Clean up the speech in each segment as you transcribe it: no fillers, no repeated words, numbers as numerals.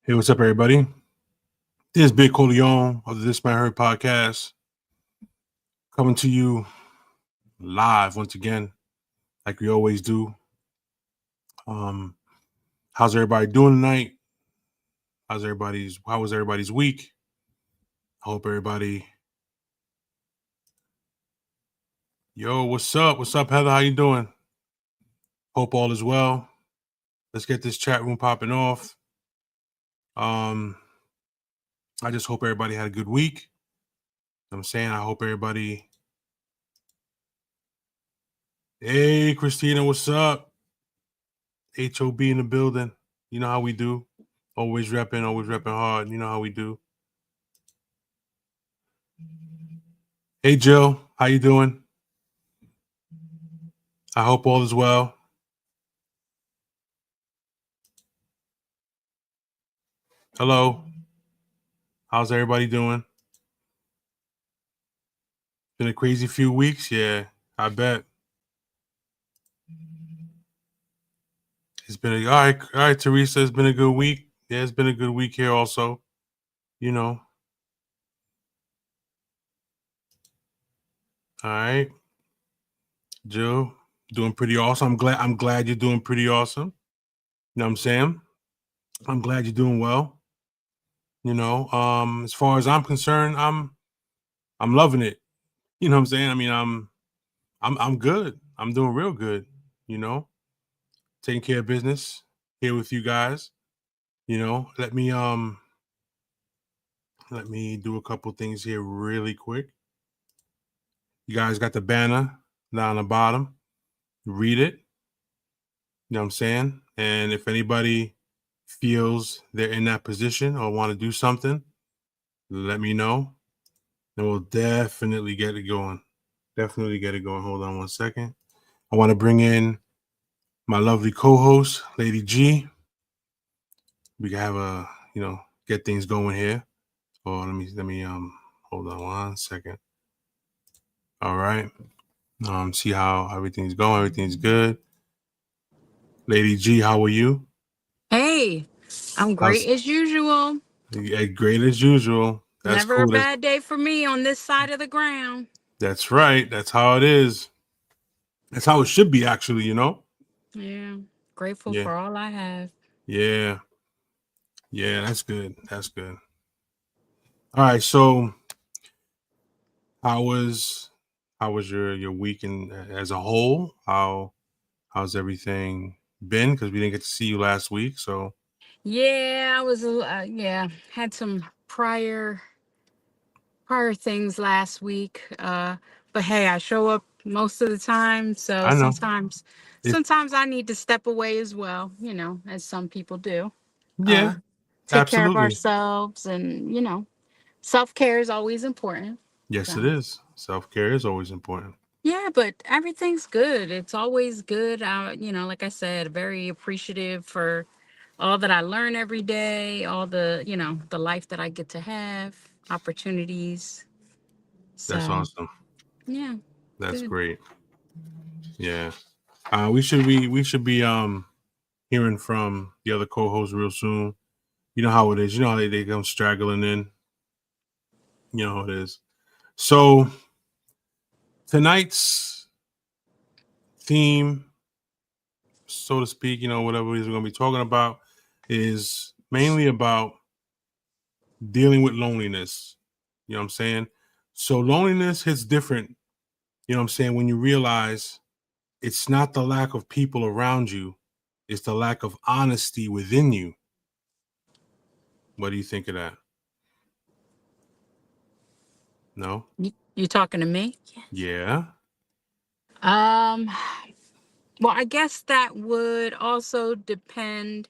Hey, what's up, everybody? This is Big Corleone of the This Man Heard podcast, coming to you live once again, like we always do. Um, how's everybody doing tonight? How was everybody's week? I hope everybody. Yo, what's up? What's up, Heather? How you doing? Hope all is well. Let's get this chat room popping off. I just hope everybody had a good week. I'm saying I hope everybody. Hey, Christina, what's up? HOB in the building. You know how we do. Always repping hard. You know how we do. Hey, Jill. How you doing? I hope all is well. Hello. How's everybody doing? Been a crazy few weeks? Yeah, I bet. It's been all right, Teresa. It's been a good week. Yeah, it's been a good week here also. You know. All right. Jill, doing pretty awesome. I'm glad you're doing pretty awesome. You know what I'm saying? I'm glad you're doing well. As far as I'm concerned, I'm loving it. You know what I'm saying? I mean, I'm good. I'm doing real good, you know. Taking care of business here with you guys. Let me do a couple things here really quick. You guys got the banner down the bottom. Read it. You know what I'm saying? And if anybody feels they're in that position or want to do something, let me know. And we'll definitely get it going. Definitely get it going. Hold on one second. I want to bring in my lovely co-host, Lady G. We can have get things going here. Oh, let me hold on one second. All right. See how everything's going. Everything's good. Lady G, how are you? Hey, I'm great How's as usual. great as usual. That's Never a cool. bad day for me on this side of the ground. That's right. That's how it is. That's how it should be, actually, you know? Yeah, grateful Yeah. for all I have. Yeah. Yeah, that's good. That's good. All right. So how was your week as a whole? How's everything been? Because we didn't get to see you last week. So Yeah, I was had some prior things last week. But hey, I show up most of the time, so I know. It sometimes I need to step away as well, as some people do. yeah, Uh take care of absolutely. ourselves, and self-care is always important. Yes, it So is. Self-care is always important. yeah, but everything's good. It's always good. Like I said, very appreciative for all that I learn every day, all the life that I get to have, opportunities. That's So, awesome. yeah, That's good. great. Yeah. We should be hearing from the other co-hosts real soon. You know how it is. You know how they come straggling in. You know how it is. So tonight's theme, so to speak, whatever it is we're gonna be talking about, is mainly about dealing with loneliness. You know what I'm saying? So loneliness hits different, you know what I'm saying, when you realize it's not the lack of people around you, it's the lack of honesty within you. What do you think of that? No? You talking to me? Yeah. Um, well, I guess that would also depend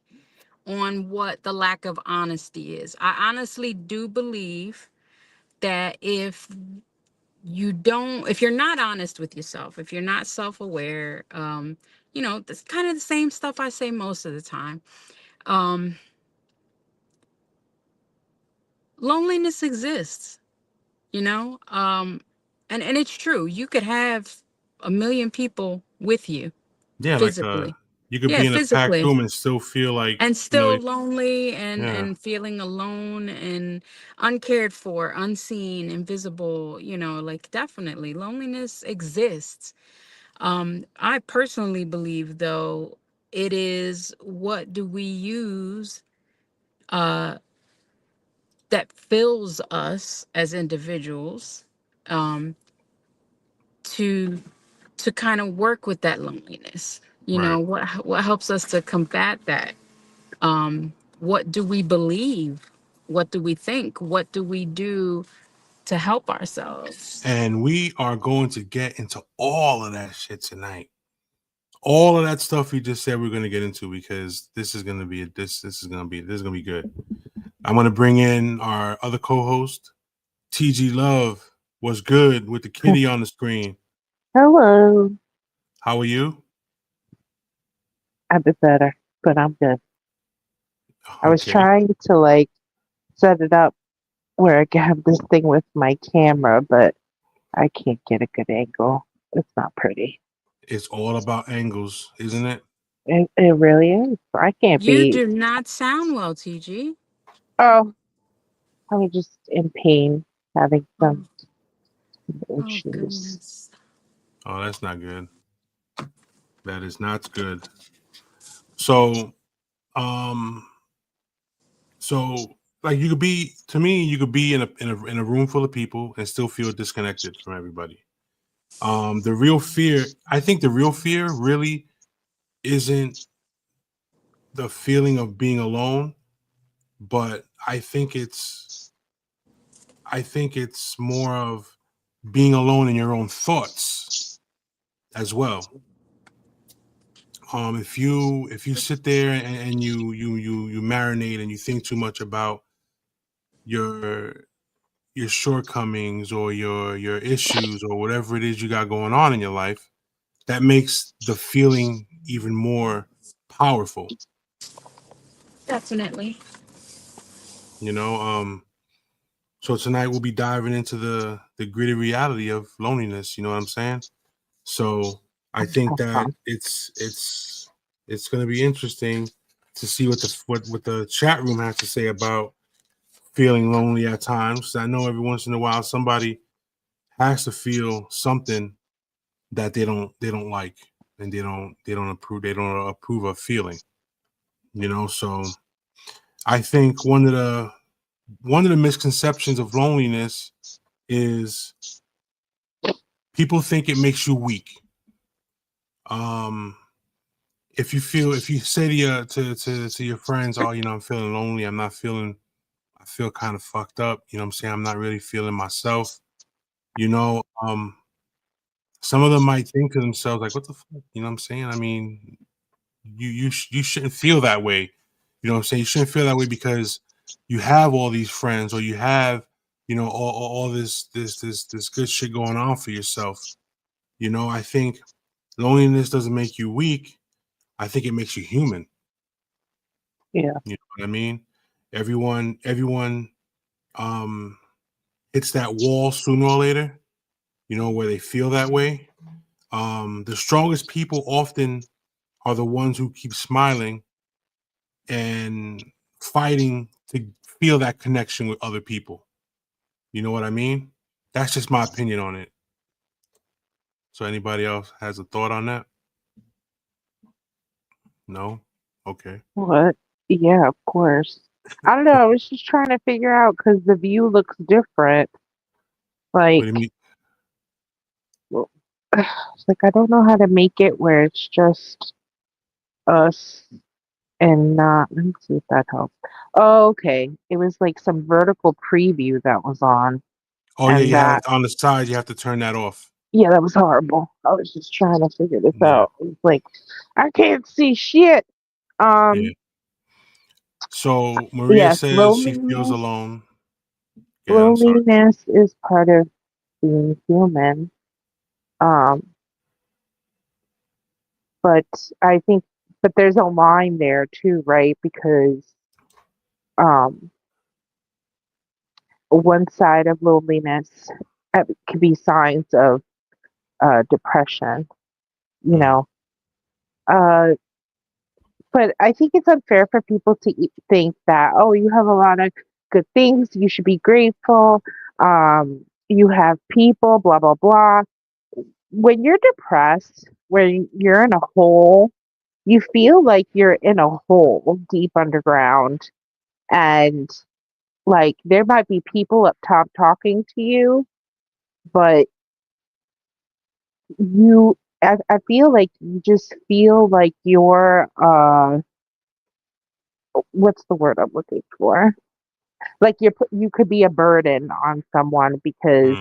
on what the lack of honesty is. I honestly do believe that if you're not honest with yourself, if you're not self-aware, that's kind of the same stuff I say most of the time. um Loneliness exists, you know and it's true. You could have a million people with you Yeah, like physically. You could Yeah, be in a packed physically. room and still feel like, And you know, still lonely and yeah. feeling alone and uncared for, unseen, invisible, like definitely loneliness exists. I personally believe though it is what do we use uh that fills us as individuals um to kind of work with that loneliness. Right. What helps us to combat that? What do we believe? What do we think? What do we do to help ourselves? And we are going to get into all of that shit tonight. All of that stuff we just said we're going to get into because this is going to be this is going to be good. I'm going to bring in our other co-host, TG Love. What's good with the kitty on the screen? Hello. How are you? A bit better, but I'm good. I was Okay. trying to set it up where I can have this thing with my camera, but I can't get a good angle. It's not pretty. It's all about angles, isn't it? It really is. I can't You be. do not sound well, TG. Oh, I was just in pain, having Oh, some oh issues. goodness. Oh, that's not good. That is not good. So, um, so like you could be to me, you could be in a room full of people and still feel disconnected from everybody. The real fear, I think the real fear really isn't the feeling of being alone, but I think it's more of being alone in your own thoughts as well. If you sit there and you marinate and you think too much about your your shortcomings or your issues or whatever it is you got going on in your life, that makes the feeling even more powerful. Definitely. You know, so tonight we'll be diving into the gritty reality of loneliness. You know what I'm saying? So I think that it's going to be interesting to see what the chat room has to say about feeling lonely at times. I know every once in a while somebody has to feel something that they don't like and they don't approve of feeling. So I think one of the misconceptions of loneliness is people think it makes you weak. Um, if you say to your friends, oh, I'm feeling lonely, I feel kind of fucked up. You know what I'm saying? I'm not really feeling myself. You know, some of them might think to themselves like, what the fuck? You know what I'm saying? I mean, you shouldn't feel that way. You know what I'm saying? You shouldn't feel that way because you have all these friends or you have, all this good shit going on for yourself. I think loneliness doesn't make you weak. I think it makes you human. Yeah. You know what I mean? Everyone um hits that wall sooner or later, where they feel that way. The strongest people often are the ones who keep smiling and fighting to feel that connection with other people. You know what I mean? That's just my opinion on it. So anybody else has a thought on that? No? Okay. What? Yeah, of course. I don't know. I was just trying to figure out because the view looks different. What do you Like, mean? well, it's like I don't know how to make it where it's just us and not. Let me see if that helps. Oh, okay. It was like some vertical preview that was on, Oh yeah, and that on the side you have to turn that off. yeah, that was horrible. I was just trying to figure this Yeah, out. It's like I can't see shit. yeah. Um, So Maria yes, says she feels loneliness. alone. Yeah, I'm sorry. Loneliness is part of being human. Um, but I think, but there's a line there too, right? Because um, one side of loneliness could be signs of depression. You Mm, know, uh, but I think it's unfair for people to think that, oh, you have a lot of good things, you should be grateful. You have people, blah blah blah. When you're depressed, when you're in a hole, you feel like you're in a hole deep underground, and like there might be people up top talking to you, but I feel like you just feel like you're what's the word I'm looking for? Like you could be a burden on someone because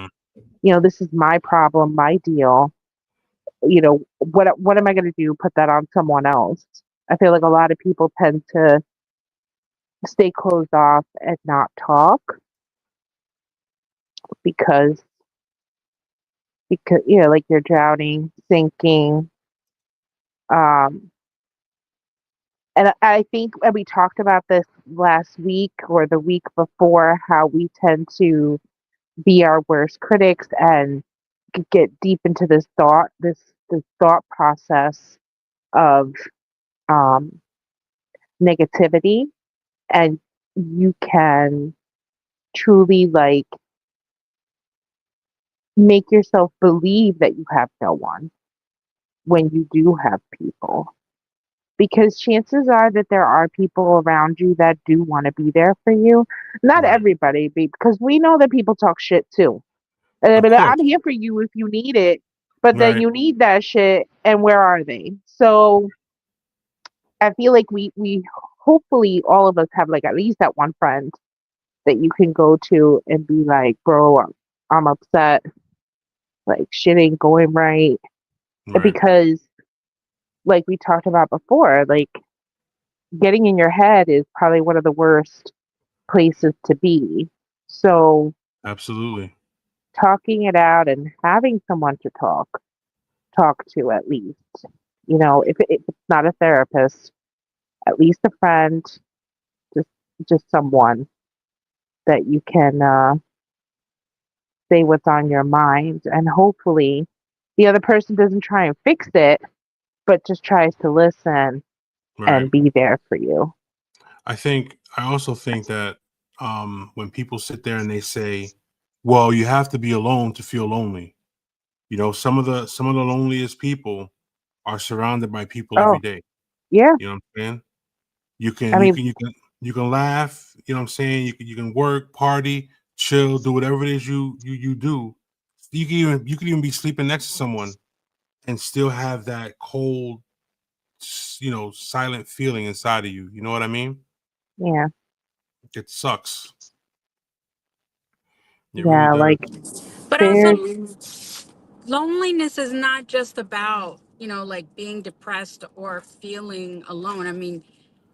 Mm, this is my problem, my deal. What am I going to do? Put that on someone else? I feel like a lot of people tend to stay closed off and not talk because like you're drowning, sinking. Um, and I think, and we talked about this last week or the week before, how we tend to be our worst critics and get deep into this thought process of um, negativity, and you can truly like make yourself believe that you have no one when you do have people, because chances are that there are people around you that do want to be there for you. Not right. everybody, because we know that people talk shit too. And they'll Of be like, I'm course. here for you if you need it, but then Right. you need that shit, and where are they? So I feel like we hopefully all of us have like at least that one friend that you can go to and be like, bro, I'm upset, like shit ain't going right. Right. Because like we talked about before, like getting in your head is probably one of the worst places to be. So Absolutely. talking it out and having someone to talk to, at least, if it's not a therapist, at least a friend, just someone that you can say what's on your mind, and hopefully the other person doesn't try and fix it, but just tries to listen Right. and be there for you. I also think that when people sit there and they say, well, you have to be alone to feel lonely. Some of the loneliest people are surrounded by people every Oh, day. yeah. You know what I'm saying? You I can you mean, can you can you can laugh, you know what I'm saying? You can work, party, chill, do whatever it is you do. You can even be sleeping next to someone and still have that cold, silent feeling inside of you. You know what I mean? yeah. It sucks. It really Yeah, does. like But also, there's loneliness is not just about, like being depressed or feeling alone. I mean,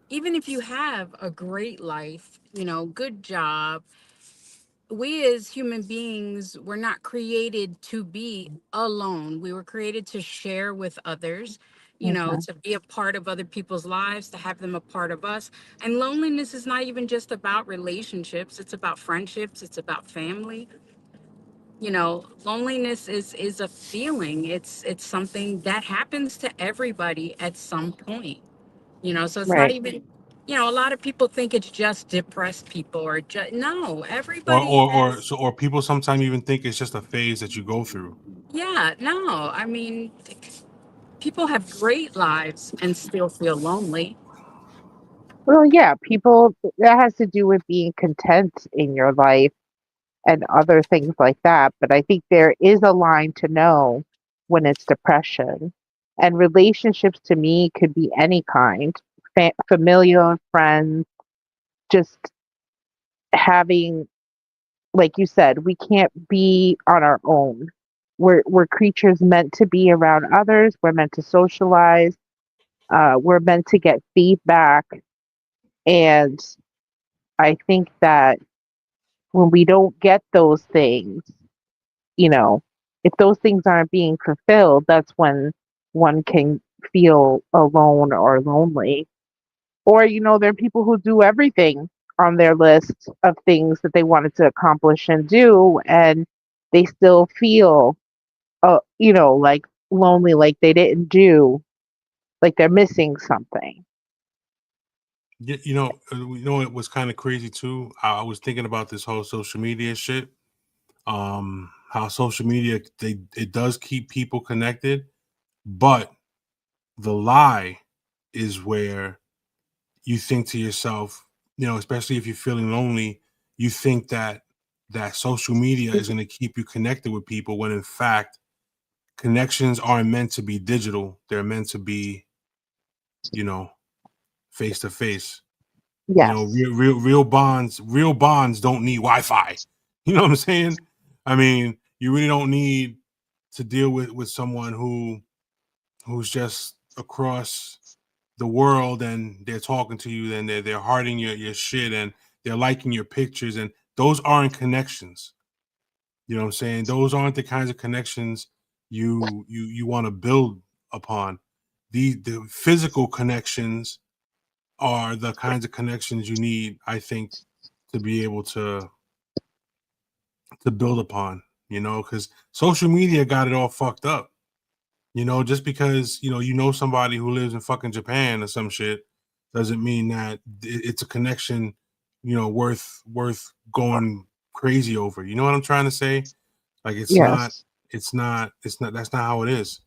even if you have a great life, good job, we as human beings were not created to be alone. We were created to share with others, mhm, to be a part of other people's lives, to have them a part of us. And loneliness is not even just about relationships, it's about friendships, it's about family. Loneliness is a feeling. It's something that happens to everybody at some point. So it's not right. even, a lot of people think it's just depressed people or just, no, Or everybody or or has. so or people sometimes even think it's just a phase that you go through. Yeah, no, I mean, people have great lives and still feel lonely. Well, yeah, people, that has to do with being content in your life and other things like that. But I think there is a line to know when it's depression. And relationships to me could be any kind, familiar, friends, just having, like you said, we can't be on our own. We're creatures meant to be around others. We're meant to socialize. We're meant to get feedback. And I think that when we don't get those things, you know, if those things aren't being fulfilled, that's when one can feel alone or lonely. Or, there are people who do everything on their list of things that they wanted to accomplish and do, and they still feel, like lonely, like they didn't do, like they're missing something. It was kind of crazy too. I was thinking about this whole social media shit. How social media it does keep people connected, but the lie is where you think to yourself, especially if you're feeling lonely, you think that social media is going to keep you connected with people when in fact connections aren't meant to be digital. They're meant to be, you know, face to face. Yes. Real bonds don't need Wi-Fi. You know what I'm saying? I mean, you really don't need to deal with someone who's just across the world and they're talking to you and they're hearting your shit and they're liking your pictures, and those aren't connections. You know what I'm saying? Those aren't the kinds of connections you want to build upon. The physical connections are the kinds of connections you need, I think, to be able to build upon, because social media got it all fucked up. Just because somebody who lives in fucking Japan or some shit doesn't mean that it's a connection, worth going crazy over. You know what I'm trying to say? Like it's not, Yes. that's not how it is.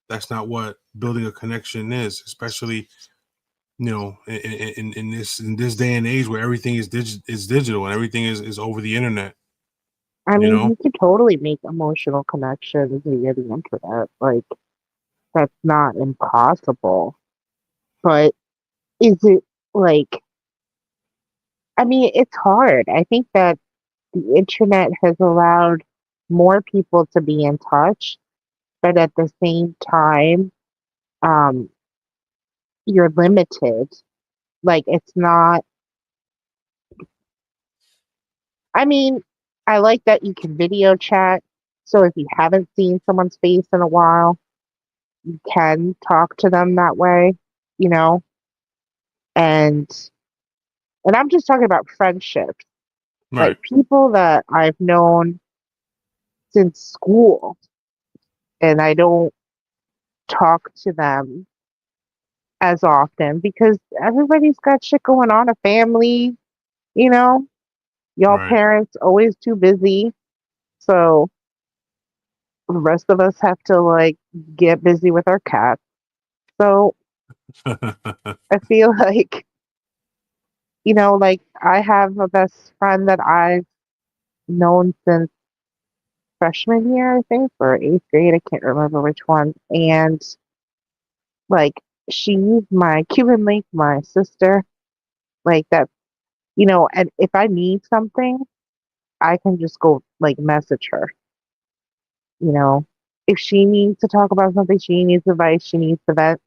That's not what building a connection is, especially in this day and age where everything is digital and everything is over the internet. I You mean, know, you could totally make emotional connections via the internet. Like, that's not impossible. But is it like, I mean, it's hard. I think that the internet has allowed more people to be in touch, but at the same time, um, you're limited. Like, it's not, I mean, I like that you can video chat. So if you haven't seen someone's face in a while, you can talk to them that way, you know? And I'm just talking about friendships, right, like people that I've known since school, and I don't talk to them as often because everybody's got shit going on, a family, you know? Y'all right. parents always too busy. So the rest of us have to like get busy with our cats. So I feel like, like I have a best friend that I've known since freshman year, I think, or eighth grade. I can't remember which one. And like she's my Cuban link, my sister. Like that, and if I need something, I can just go like message her, you know. If she needs to talk about something, she needs advice, she needs to vent,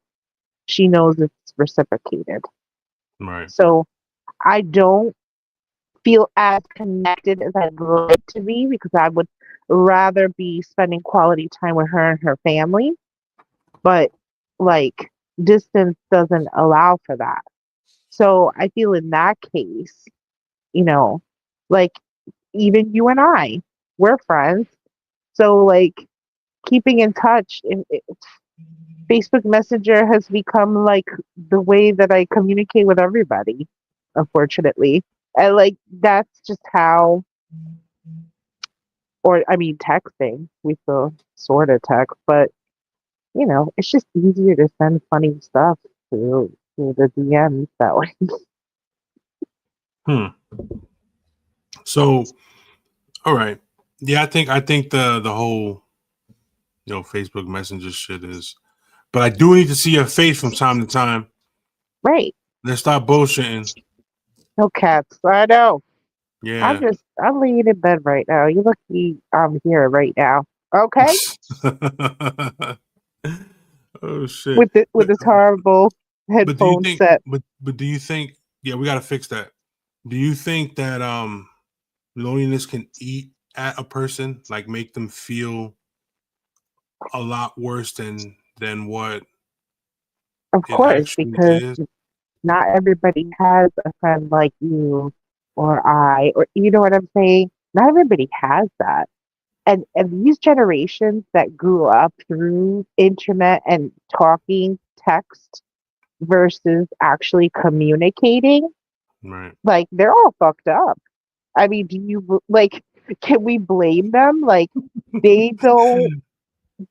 she knows it's reciprocated. Right. So I don't feel as connected as I'd like to be because I would rather be spending quality time with her and her family. But like distance doesn't allow for that. So I feel in that case, you know, like even you and I, we're friends. So like keeping in touch, Facebook Messenger has become like the way that I communicate with everybody, unfortunately. And like that's just how, or I mean, texting. We still sort of text, but it's just easier to send funny stuff to the DMs that way. Hmm. So, all right. Yeah, I think the whole Facebook Messenger shit is, but I do need to see your face from time to time. Right. Let's stop bullshitting. No cats. I know. Yeah. I'm laying in bed right now. You lucky I'm here right now. Okay? Oh shit. With But this horrible but do you headphone think? set. But do you think? Yeah, we got to fix that. Do you think that loneliness can eat at a person, like make them feel a lot worse than what Of it course, actually because is? not everybody has a friend like you or I, or you know what I'm saying? Not everybody has that. And these generations that grew up through internet and talking, text, versus actually communicating, Right. like they're all fucked up. I mean, like, can we blame them? Like, they don't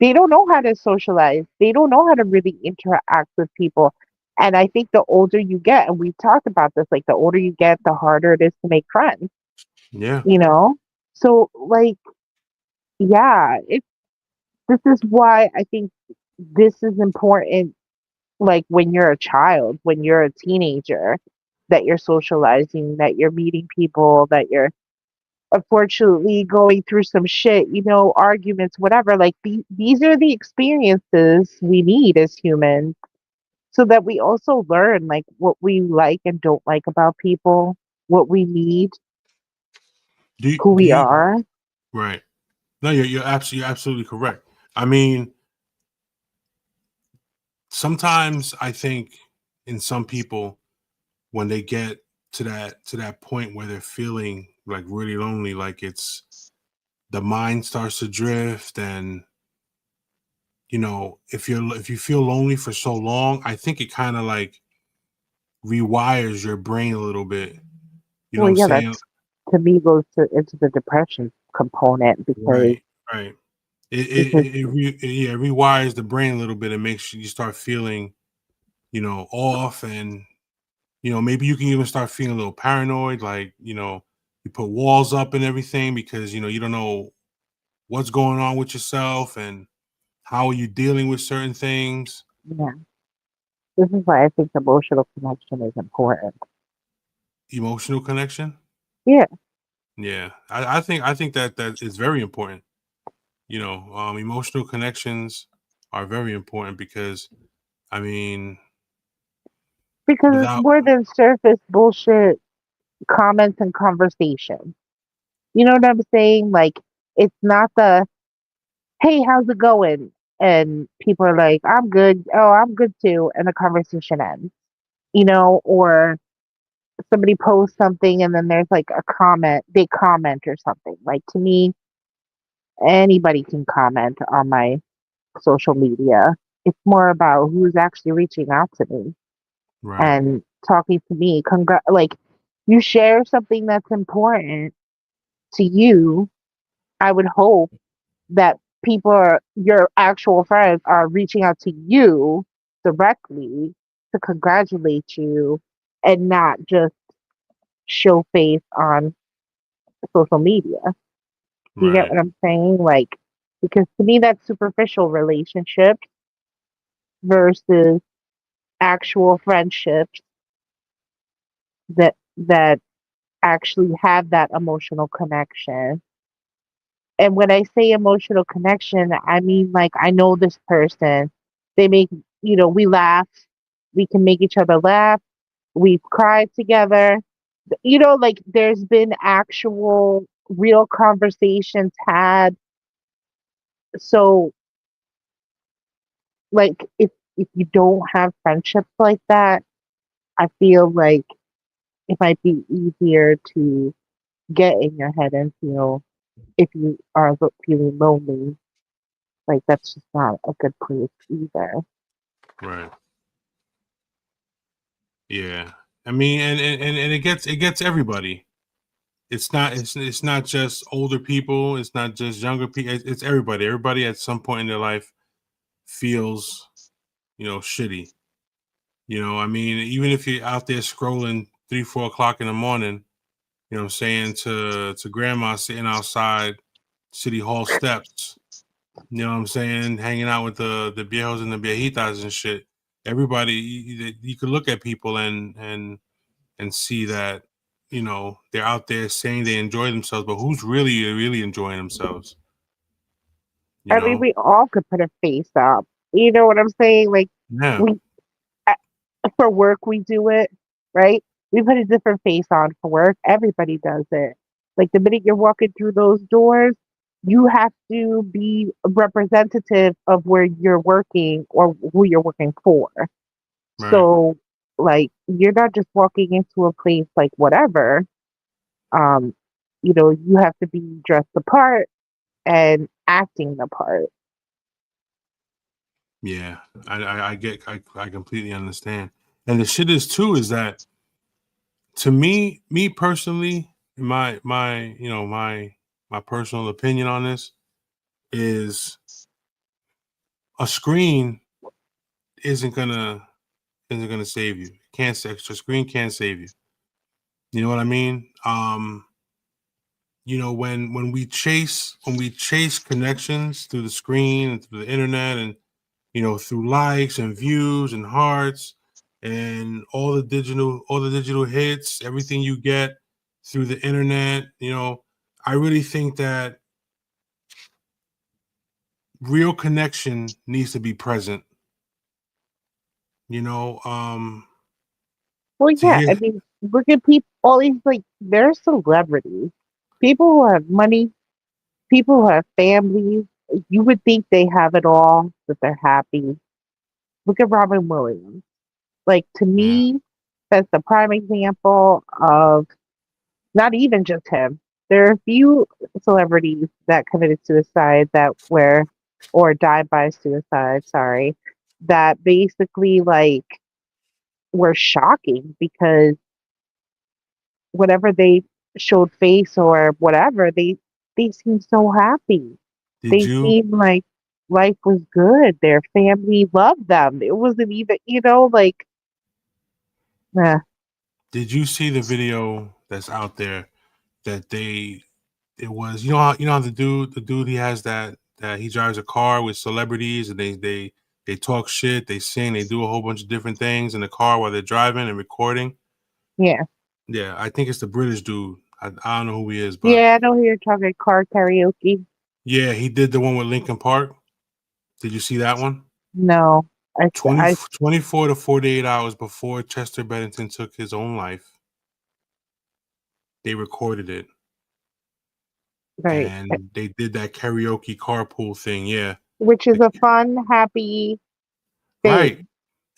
they don't know how to socialize. They don't know how to really interact with people. And I think the older you get, and we've talked about this, like the older you get, the harder it is to make friends, Yeah. you know? So like, yeah, this is why I think this is important, like when you're a child, when you're a teenager, that you're socializing, that you're meeting people, that you're unfortunately going through some shit, arguments, whatever. Like these are the experiences we need as humans so that we also learn like what we like and don't like about people, what we need, who Do we you are. right? No, you're absolutely correct. I mean, sometimes I think in some people when they get to that point where they're feeling like really lonely, like it's the mind starts to drift, and if you feel lonely for so long, I think it kind of like rewires your brain a little bit. You know what Well, I'm yeah, saying? that's to me goes into the depression component because Right, right. because Yeah, it rewires the brain a little bit and makes you start feeling, off, and maybe you can even start feeling a little paranoid, like, you put walls up and everything because you don't know what's going on with yourself and how are you dealing with certain things. yeah, this is why I think emotional connection is important. Emotional connection. Yeah, Yeah, I think that is very important. Emotional connections are very important because I mean, because it's without more than surface bullshit comments and conversation. You know what I'm saying? Like, it's not the, hey, how's it going? And people are like, I'm good. Oh, I'm good too. And the conversation ends, or somebody posts something and then there's like a comment, they comment or something. Like, to me, anybody can comment on my social media. It's more about who's actually reaching out to me right, and talking to me. Like, you share something that's important to you. I would hope that your actual friends are reaching out to you directly to congratulate you and not just show face on social media. Do you get right. what I'm saying? Like, because to me, that's superficial relationships versus actual friendships that actually have that emotional connection. And when I say emotional connection, I mean like I know this person. They make, we laugh. We can make each other laugh. We've cried together. Like there's been actual real conversations had. So like if you don't have friendships like that, I feel like it might be easier to get in your head and feel if you are feeling lonely. Like that's just not a good place either. Right. Yeah. I mean, and it gets everybody. It's not just older people. It's not just younger people. It's everybody. Everybody at some point in their life feels, shitty. I mean, even if you're out there scrolling 3, 4 o'clock in the morning, what I'm saying, to grandma sitting outside City Hall steps, what I'm saying, hanging out with the viejos and the viejitas and shit. Everybody, you could look at people and see that they're out there saying they enjoy themselves, but who's really enjoying themselves? You I mean, know? we all could put a face up. You know what I'm saying? Like Yeah. we uh, for work we do it, right? We put a different face on for work. Everybody does it. Like the minute you're walking through those doors, you have to be representative of where you're working or who you're working for. Right. So, like, you're not just walking into a place like whatever. Um, you have to be dressed the part and acting the part. Yeah. I completely understand. And the shit is too is that to me personally, my my personal opinion on this is a screen isn't gonna save you. Can't extra screen can't save you. You know what I mean? When we chase connections through the screen and through the internet and through likes and views and hearts and all the digital hits, everything you get through the internet, I really think that real connection needs to be present. You know, Well, to yeah, hear I mean, look at people, all these, like, they're celebrities. People who have money, people who have families. You would think they have it all, that they're happy. Look at Robin Williams. Like, to yeah, me, that's the prime example of not even just him. There are a few celebrities that committed suicide that were, or died by suicide, sorry, that basically, like, were shocking because whenever they showed face or whatever, they seemed so happy. did They you seemed like life was good. Their family loved them. It wasn't even, like, eh, did you see the video that's out there that it was you know how the dude he has that he drives a car with celebrities and they talk shit, they sing, they do a whole bunch of different things in the car while they're driving and recording. yeah. Yeah, I think it's the British dude. I don't know who he is, but Yeah, I know who you're talking car karaoke. yeah, he did the one with Linkin Park. Did you see that one? No, 20 I 24 to 48 hours before Chester Bennington took his own life, they recorded it right, and they did that karaoke carpool thing. Yeah. which is a fun, happy Right. thing.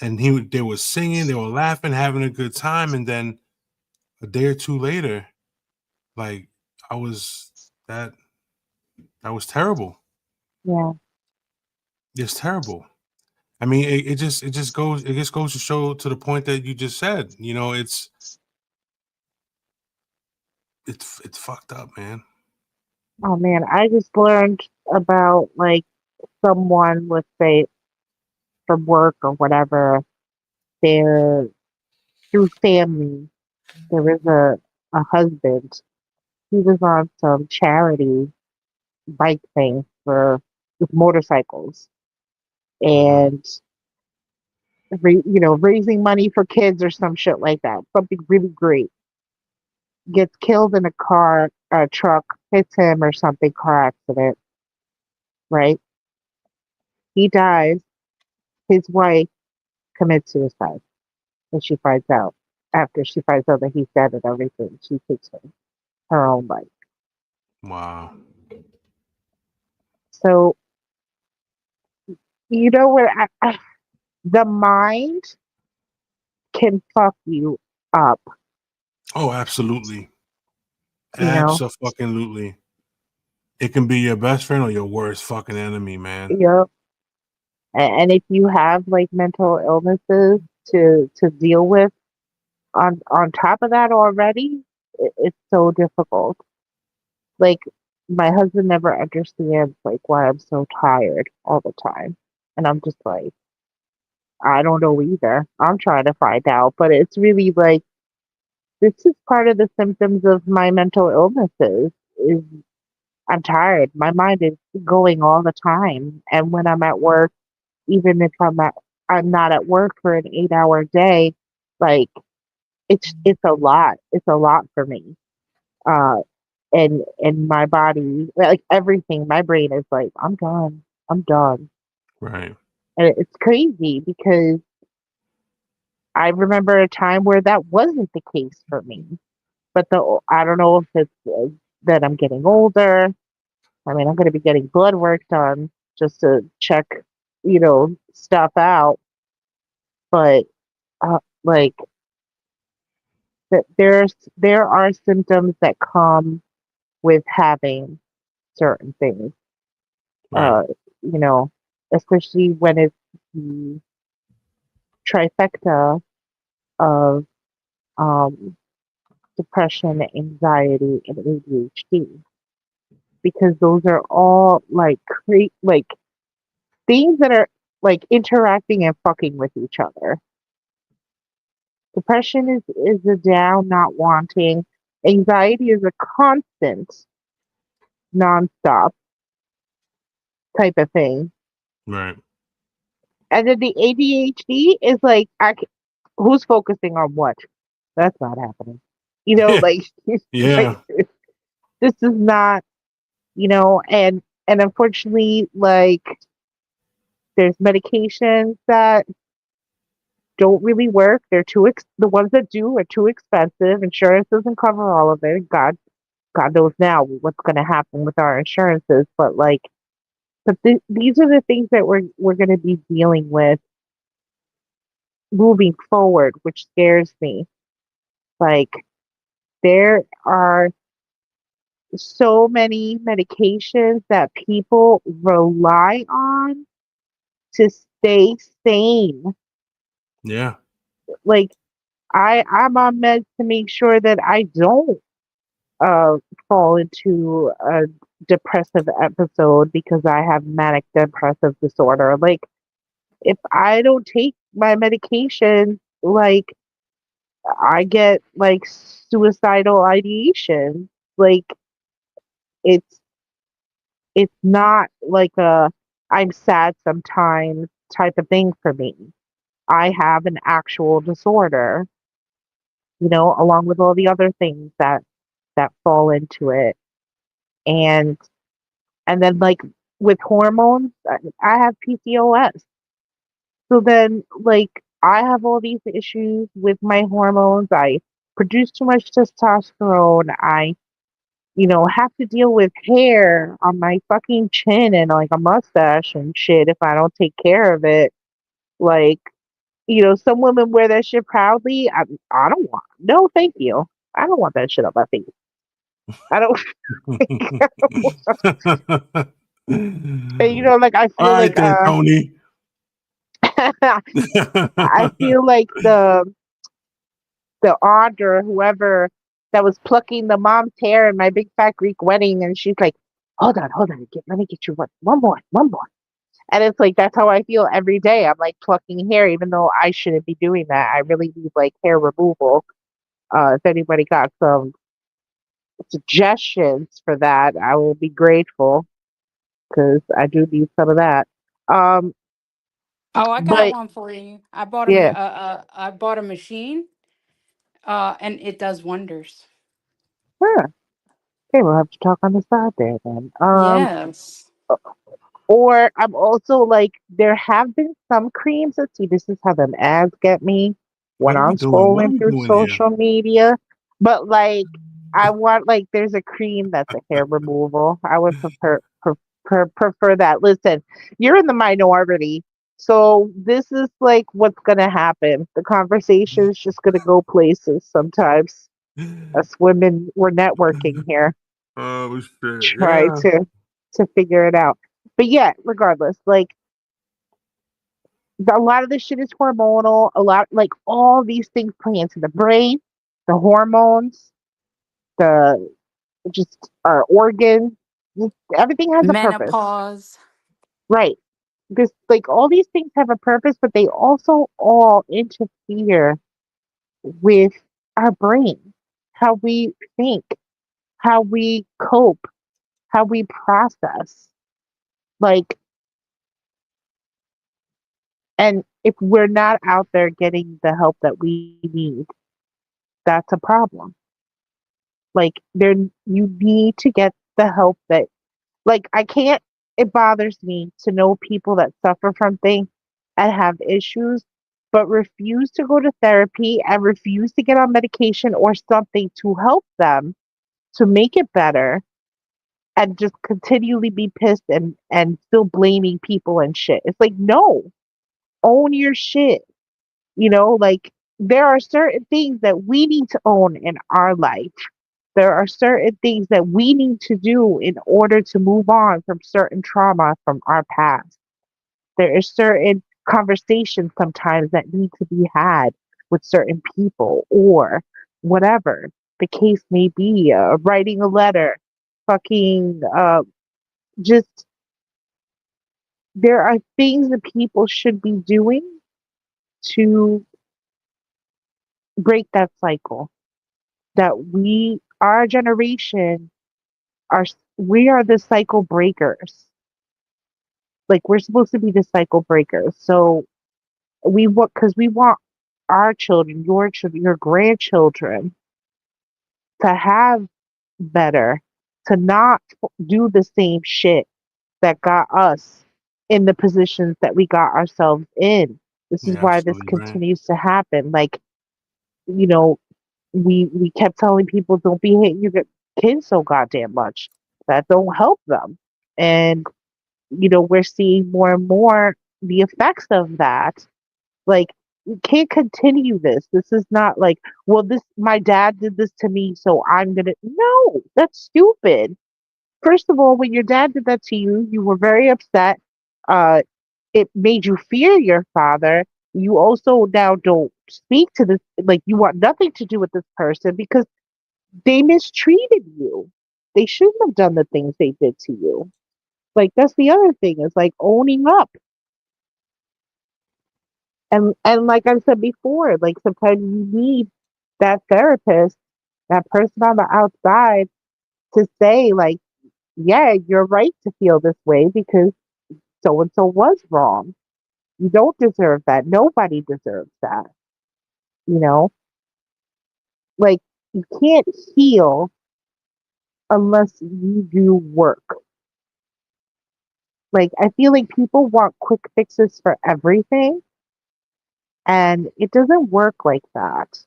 And they were singing, they were laughing, having a good time, and then a day or two later, like I was that that was terrible. Yeah. It's terrible. I mean, it just goes to show to the point that you just said. It's fucked up, man. Oh man, I just learned about, like, someone, let's say, from work or whatever. They're through family. There was a husband. He was on some charity bike thing for with motorcycles Hmm. and raising money for kids or some shit like that. Something really great. Gets killed in a truck hits him or something, car accident, right? He dies. His wife commits suicide when she finds out. After she finds out that he's dead and everything, she takes her own life. Wow. So you know what? The mind can fuck you up. Oh, absolutely, You know, absolutely. It can be your best friend or your worst fucking enemy, man. yeah. And if you have, like, mental illnesses to deal with on top of that already, it's so difficult. Like, my husband never understands, like, why I'm so tired all the time, and I'm just like, I don't know either. I'm trying to find out, but it's really like this is part of the symptoms of my mental illnesses. Is I'm tired. My mind is going all the time, and when I'm at work, even if I'm not at work for an 8 hour day, like, it's a lot. It's a lot for me. Uh, and my body, like, everything, my brain is like, I'm done. I'm done. Right. And it's crazy because I remember a time where that wasn't the case for me. But I don't know if it's that I'm getting older. I mean, I'm going to be getting blood work done just to check, stuff out. But like, there are symptoms that come with having certain things. Right. Uh, you know, especially when it's the trifecta. of um, depression, anxiety, and ADHD because those are all like like things that are like interacting and fucking with each other. Depression is a down, not wanting. Anxiety is a constant, nonstop type of thing. Right. And then the ADHD is like, who's focusing on what? That's not happening. Like like Yeah. this is not, and unfortunately, like there's medications that don't really work. The ones that do are too expensive. Insurance doesn't cover all of it. God knows now what's going to happen with our insurances, but like, these are the things that we're going to be dealing with moving forward, which scares me. Like, there are so many medications that people rely on to stay sane. Yeah. Like, I'm on meds to make sure that I don't uh, fall into a depressive episode because I have manic depressive disorder. Like, if I don't take my medication, like, I get like suicidal ideation. Like, it's it's not like a I'm sad sometimes type of thing for me. I have an actual disorder, along with all the other things that fall into it. And and then like with hormones, I have PCOS. So then like I have all these issues with my hormones. I produce too much testosterone. I have to deal with hair on my fucking chin and like a mustache and shit if I don't take care of it. Like, some women wear that shit proudly. I don't want, no, thank you. I don't want that shit on my face. I don't, and, like, I All feel right like, then, Tony. I feel like the aunt or whoever that was plucking the mom's hair in my big fat Greek wedding, and she's like, hold on, let me get you one more, one more. And it's like that's how I feel every day. I'm like plucking hair, even though I shouldn't be doing that. I really need like hair removal. If anybody got some suggestions for that, I will be grateful because I do need some of that. Um, Oh, I got but one for you. yeah, I bought a machine, and it does wonders. huh. Okay, we'll have to talk on the side there then. Yes. Or I'm also like, there have been some creams. Let's see, this is how them ads get me when What are we I'm doing? What are scrolling we through doing here? social media. But like, I want like, there's a cream that's a hair removal. I would prefer that. Listen, you're in the minority, so this is like what's gonna happen. The conversation is just gonna go places sometimes. Us women, we're networking here, Oh shit! try Yeah. to figure it out. But yeah, regardless, like a lot of this shit is hormonal. A lot, like all these things play into the brain, the hormones, the just our organs. Everything has a purpose, Menopause. right? This like all these things have a purpose, but they also all interfere with our brain, how we think, how we cope, how we process. Like, and if we're not out there getting the help that we need, that's a problem. Like you need to get the help that like I can't it bothers me to know people that suffer from things and have issues but refuse to go to therapy and refuse to get on medication or something to help them to make it better and just continually be pissed and still blaming people and shit. It's like no, own your shit. Like there are certain things that we need to own in our life. There are certain things that we need to do in order to move on from certain trauma from our past. There are certain conversations sometimes that need to be had. with certain people or whatever the case may be, writing a letter, fucking, just there are things that people should be doing to break that cycle. That our generation, we are the cycle breakers. Like we're supposed to be the cycle breakers. So because we want our children, your grandchildren to have better, to not do the same shit that got us in the positions that we got ourselves in. This is You're why this absolutely right. continues to happen. Like, you know, we kept telling people don't be hitting your kids so goddamn much. That don't help them. And, we're seeing more and more the effects of that. Like, you can't continue this. This is not like, well, this my dad did this to me, so I'm gonna no, that's stupid. First of all, when your dad did that to you, you were very upset. Uh, it made you fear your father. You also now don't speak to this, like you want nothing to do with this person because they mistreated you. They shouldn't have done the things they did to you. Like that's the other thing is like owning up. And like I said before, like sometimes you need that therapist, that person on the outside to say like, yeah, you're right to feel this way because so and so was wrong. You don't deserve that. Nobody deserves that. You know, like you can't heal unless you do work. Like I feel like people want quick fixes for everything, and it doesn't work like that.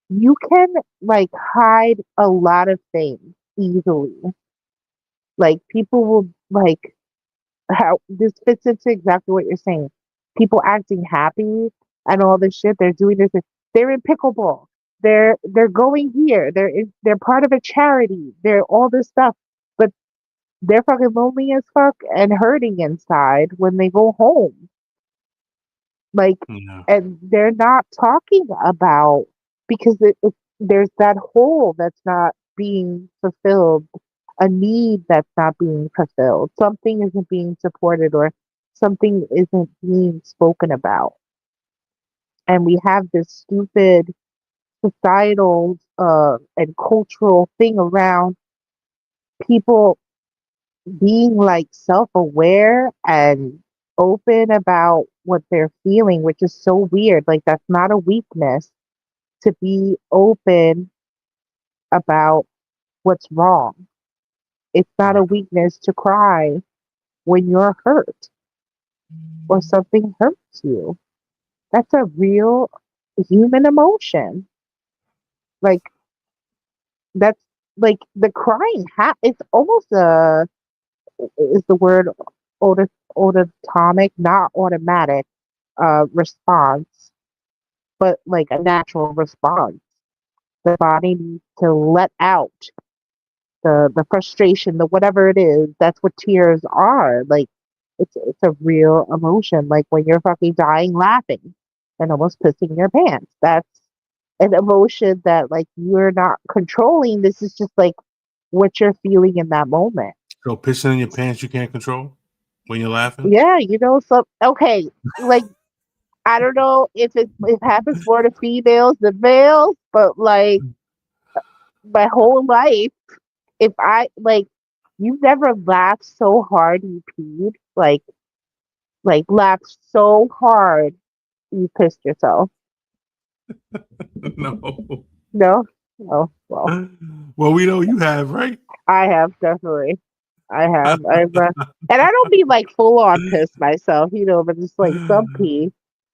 You can like hide a lot of things easily. Like people will like how this fits into exactly what you're saying. People acting happy and all this shit. They're doing this. They're in pickleball. They're going here. They're part of a charity. They're all this stuff, but they're fucking lonely as fuck and hurting inside when they go home. Like, Yeah. and they're not talking about because there's that hole that's not being fulfilled, a need that's not being fulfilled, something isn't being supported or something isn't being spoken about. And we have this stupid societal and cultural thing around people being like self-aware and open about what they're feeling, which is so weird. Like that's not a weakness to be open about what's wrong. It's not a Right. weakness to cry when you're hurt or something hurts you. That's a real human emotion. Like that's like the crying it's almost a is the word autonomic, not automatic response, but like a natural response. The body needs to let out the frustration, the whatever it is. That's what tears are. Like it's a real emotion. Like when you're fucking dying laughing and almost pissing your pants. That's an emotion that like you're not controlling. This is just like what you're feeling in that moment. So pissing in your pants you can't control when you're laughing? Yeah, so okay, like I don't know if it happens more to females than males, but like my whole life, if I like, you never laughed so hard you peed, like laughed so hard you pissed yourself. No. No, oh well, Well, we know you have, right? I have definitely, I have, and I don't mean like full on piss myself, but just like some pee.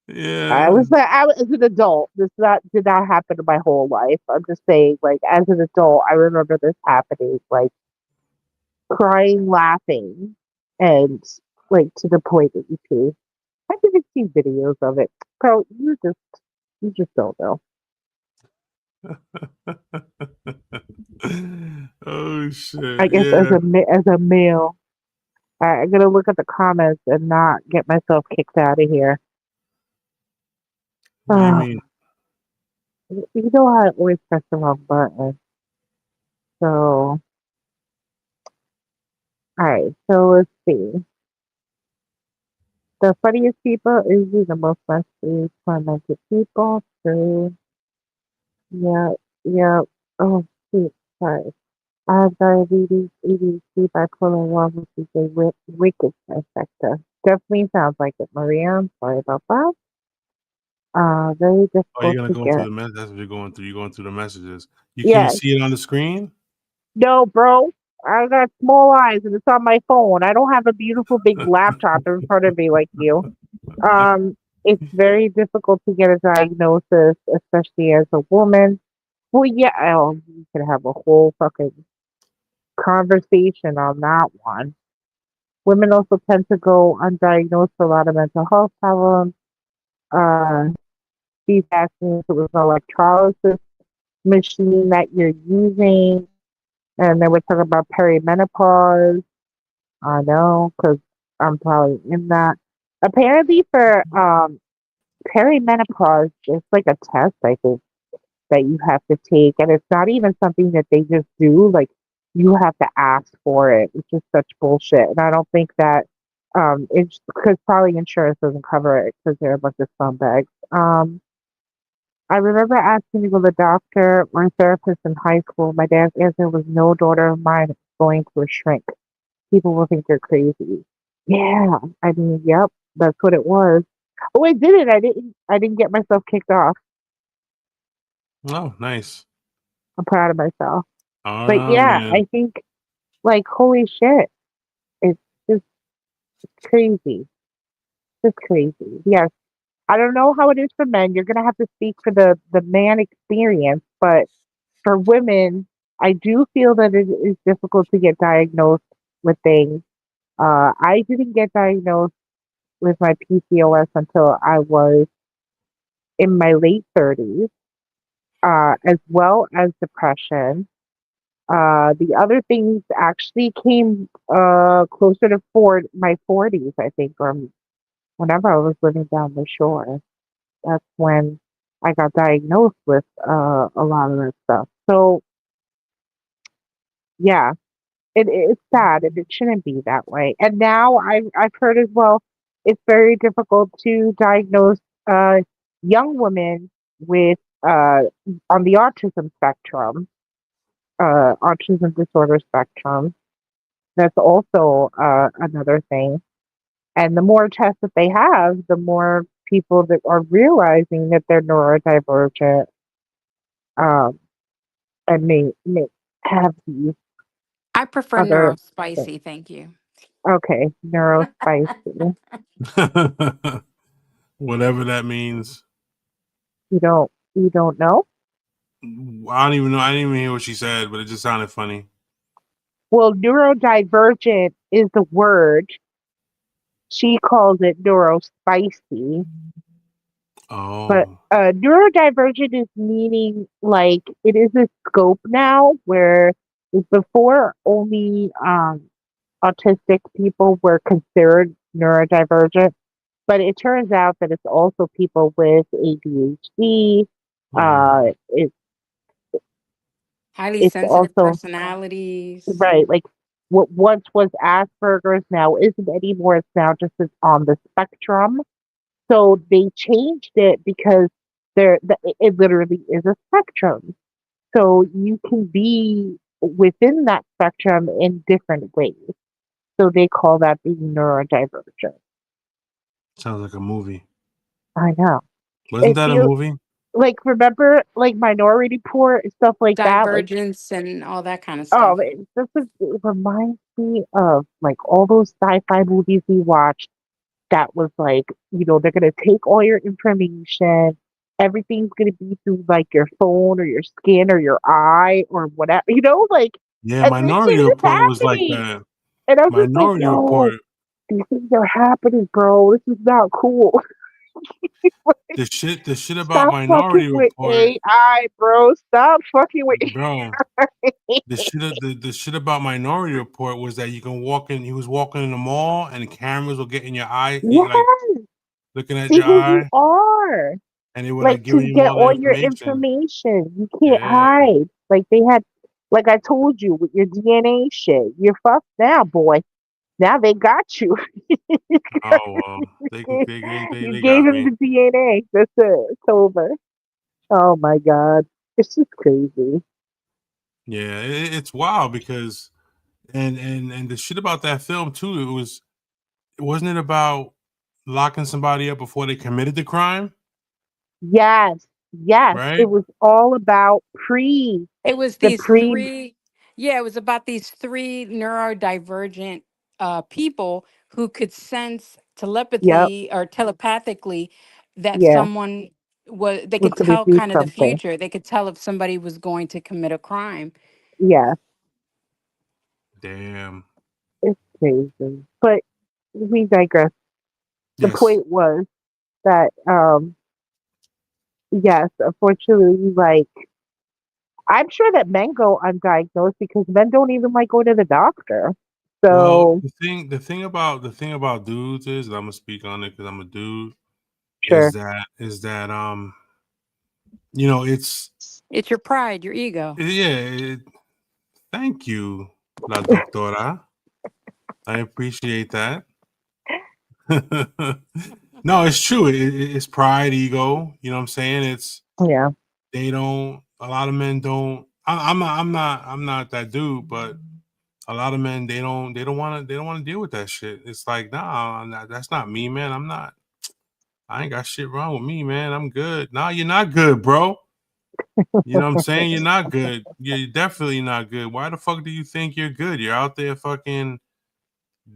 Yeah. I was as an adult. This not did not happen in my whole life. I'm just saying, like as an adult, I remember this happening, like crying, laughing, and like to the point that you pee. I've even seen videos of it. Bro, you just don't know. Oh shit. I guess Yeah. as a male, I'm gonna look at the comments and not get myself kicked out of here. What do you mean? You know how I always press the wrong button. So, alright, so let's see. The funniest people is the most messy, tormented people. True. Yeah, yeah. Oh, shoot. Sorry. I have diabetes, ADHD, bipolar 1, which is a wicked trifecta. Definitely sounds like it, Maria. I'm sorry about that. Very Oh, you're difficult gonna to go through get. the mess. That's what you're going through. You're going through the messages. Can you Yes. see it on the screen? No, bro. I got small eyes and it's on my phone. I don't have a beautiful big laptop in front of me like you. It's very difficult to get a diagnosis, especially as a woman. Well, yeah, oh, you could have a whole fucking conversation on that one. Women also tend to go undiagnosed for a lot of mental health problems. Uh, she's asking if it was an electrolysis machine that you're using. And then we're talking about perimenopause. I know, because I'm probably in that. Apparently, for perimenopause, it's like a test, I think, that you have to take. And it's not even something that they just do. Like, you have to ask for it, which is such bullshit. And I don't think that it's because probably insurance doesn't cover it because they're a bunch of scumbags. I remember asking to go to the doctor or therapist in high school. My dad's answer was no daughter of mine is going to a shrink. People will think you're crazy. Yeah, I mean, yep, that's what it was. Oh, I did it. I didn't get myself kicked off. Oh, nice. I'm proud of myself. But Oh yeah, man. I think like holy shit, it's just crazy. Just crazy. Yes. I don't know how it is for men. You're gonna have to speak for the man experience, but for women, I do feel that it is difficult to get diagnosed with things. I didn't get diagnosed with my PCOS until I was in my late 30s, as well as depression. The other things actually came closer to my 40s, I think, or whenever I was living down the shore. That's when I got diagnosed with a lot of that stuff. So, yeah, it's sad and it shouldn't be that way. And now I've heard as well, it's very difficult to diagnose uh, young women with on the autism disorder spectrum. That's also another thing. And the more tests that they have, the more people that are realizing that they're neurodivergent um, and may have these I prefer other neuro things. spicy, thank you. Okay, neurospicy. Whatever that means. You don't know? I don't even know. I didn't even hear what she said, but it just sounded funny. Well, neurodivergent is the word. She calls it neurospicy. But Oh. neurodivergent is meaning like it is a scope now where before only autistic people were considered neurodivergent, but it turns out that it's also people with ADHD. Hmm. Highly It's sensitive also personalities. right, like what once was Asperger's now isn't anymore. It's now just on the spectrum. So they changed it because it literally is a spectrum. So you can be within that spectrum in different ways. So they call that being neurodivergent. Sounds like a movie. I know. Wasn't It that a feels movie? like remember like Minority Report and stuff like that. Like Divergence and all that kind of oh, stuff. it reminds me of like all those sci-fi movies we watched. That was like they're gonna take all your information. Everything's gonna be through like your phone or your skin or your eye or whatever. Like, Yeah, and this Minority shit is Report was like happening. that. And I'm just like, Minority yo, Report. these things are happening, bro. This is not cool. The shit about Stop fucking Minority with Report, AI, bro. Stop fucking with bro. AI. The shit about Minority Report was that you can walk in. He was walking in the mall, and the cameras will get in your eye, Yes, like looking at see your who you eye, are. and they were like like to giving him get all the all your information. information. You can't Yeah. hide. Like they had, like I told you with your DNA shit. You're fucked now, boy. Now they got you. Oh well, You they gave got him me. the DNA. That's it. It's over. Oh my god, it's just crazy. Yeah, it's wild because and the shit about that film too. It wasn't it about locking somebody up before they committed the crime, Yes, yes. It right? was all about pre It was the these pre. three, yeah, it was about these three neurodivergent people who could sense Yep. telepathy or telepathically that Yeah. someone was, they Was could gonna tell do kind of the something. future. They could tell if somebody was going to commit a crime. Yeah. Damn. It's crazy. But we digress. The Yes. point was that yes, unfortunately, like I'm sure that men go undiagnosed because men don't even like go to the doctor. Well, So the thing about dudes is, and I'm gonna speak on it because I'm a dude. sure. Is that you know, it's It's your pride, your ego. yeah. Thank you, la doctora. I appreciate that. No, it's true. It's pride, ego. You know what I'm saying? It's Yeah. they don't. A lot of men don't. I'm not that dude, but a lot of men they don't want to deal with that shit. It's like nah, that's not me, man. I'm not. I ain't got shit wrong with me, man. I'm good. Nah, you're not good, bro. You know what I'm saying? You're not good. You're definitely not good. Why the fuck do you think you're good? You're out there fucking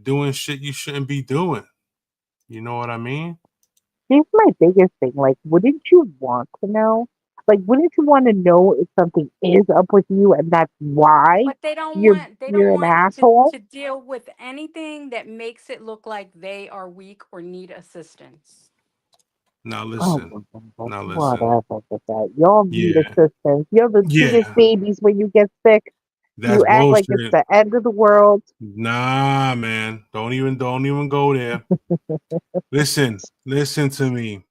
doing shit you shouldn't be doing. You know what I mean? Here's my biggest thing. Like, wouldn't you want to know? Like, wouldn't you want to know if something is up with you and that's why But they don't you're an want asshole? to deal with anything that makes it look like they are weak or need assistance. Now Oh, listen. Now listen. whatever with that. Y'all need Yeah. assistance. You're the sweetest Yeah. babies when you get sick. That's You act like it's bullshit. the end of the world. Nah, man. Don't even go there. Listen to me.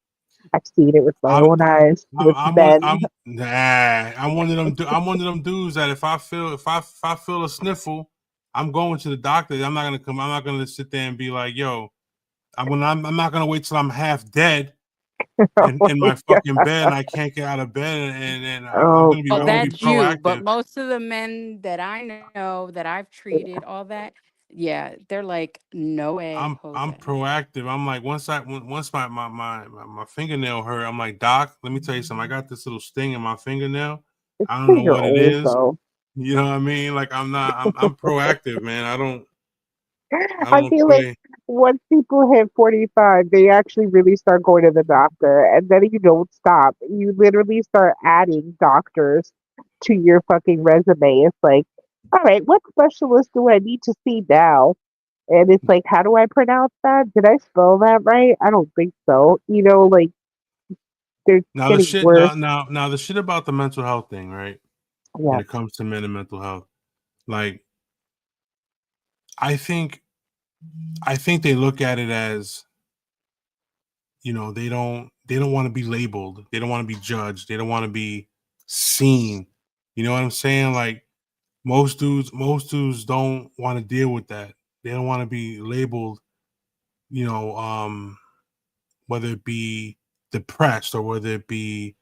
I've seen it with my I'm own eyes with men. I'm nah. I'm one of them dudes that if I feel a sniffle, I'm going to the doctor. I'm not gonna sit there and be like, yo, I'm not gonna wait till I'm half dead Oh in my my God. fucking bed and I can't get out of bed and Oh Well, I'm gonna be God. that's you, but proactive. most of the men that I know that I've treated, all that, yeah, they're like, no way, I'm Jose. proactive. I'm like once my fingernail hurt, I'm like, Doc, let me tell you something. I got this little sting in my fingernail. It's I don't because know you're what it old, is. though. You know what I mean? Like I'm proactive, man. I I don't feel like play. once people hit 45, they actually really start going to the doctor, and then you don't stop. You literally start adding doctors to your fucking resume. It's like, all right, what specialist do I need to see now? And it's like, how do I pronounce that? Did I spell that right? I don't think so. Like they're Now the getting shit worse. now the shit about the mental health thing, right? When Yeah, it comes to men and mental health, like I think I think they look at it as they don't want to be labeled, they don't want to be judged, they don't want to be seen. You know what I'm saying? Like most dudes don't want to deal with that. They don't want to be labeled, you know, whether it be depressed or whether it be,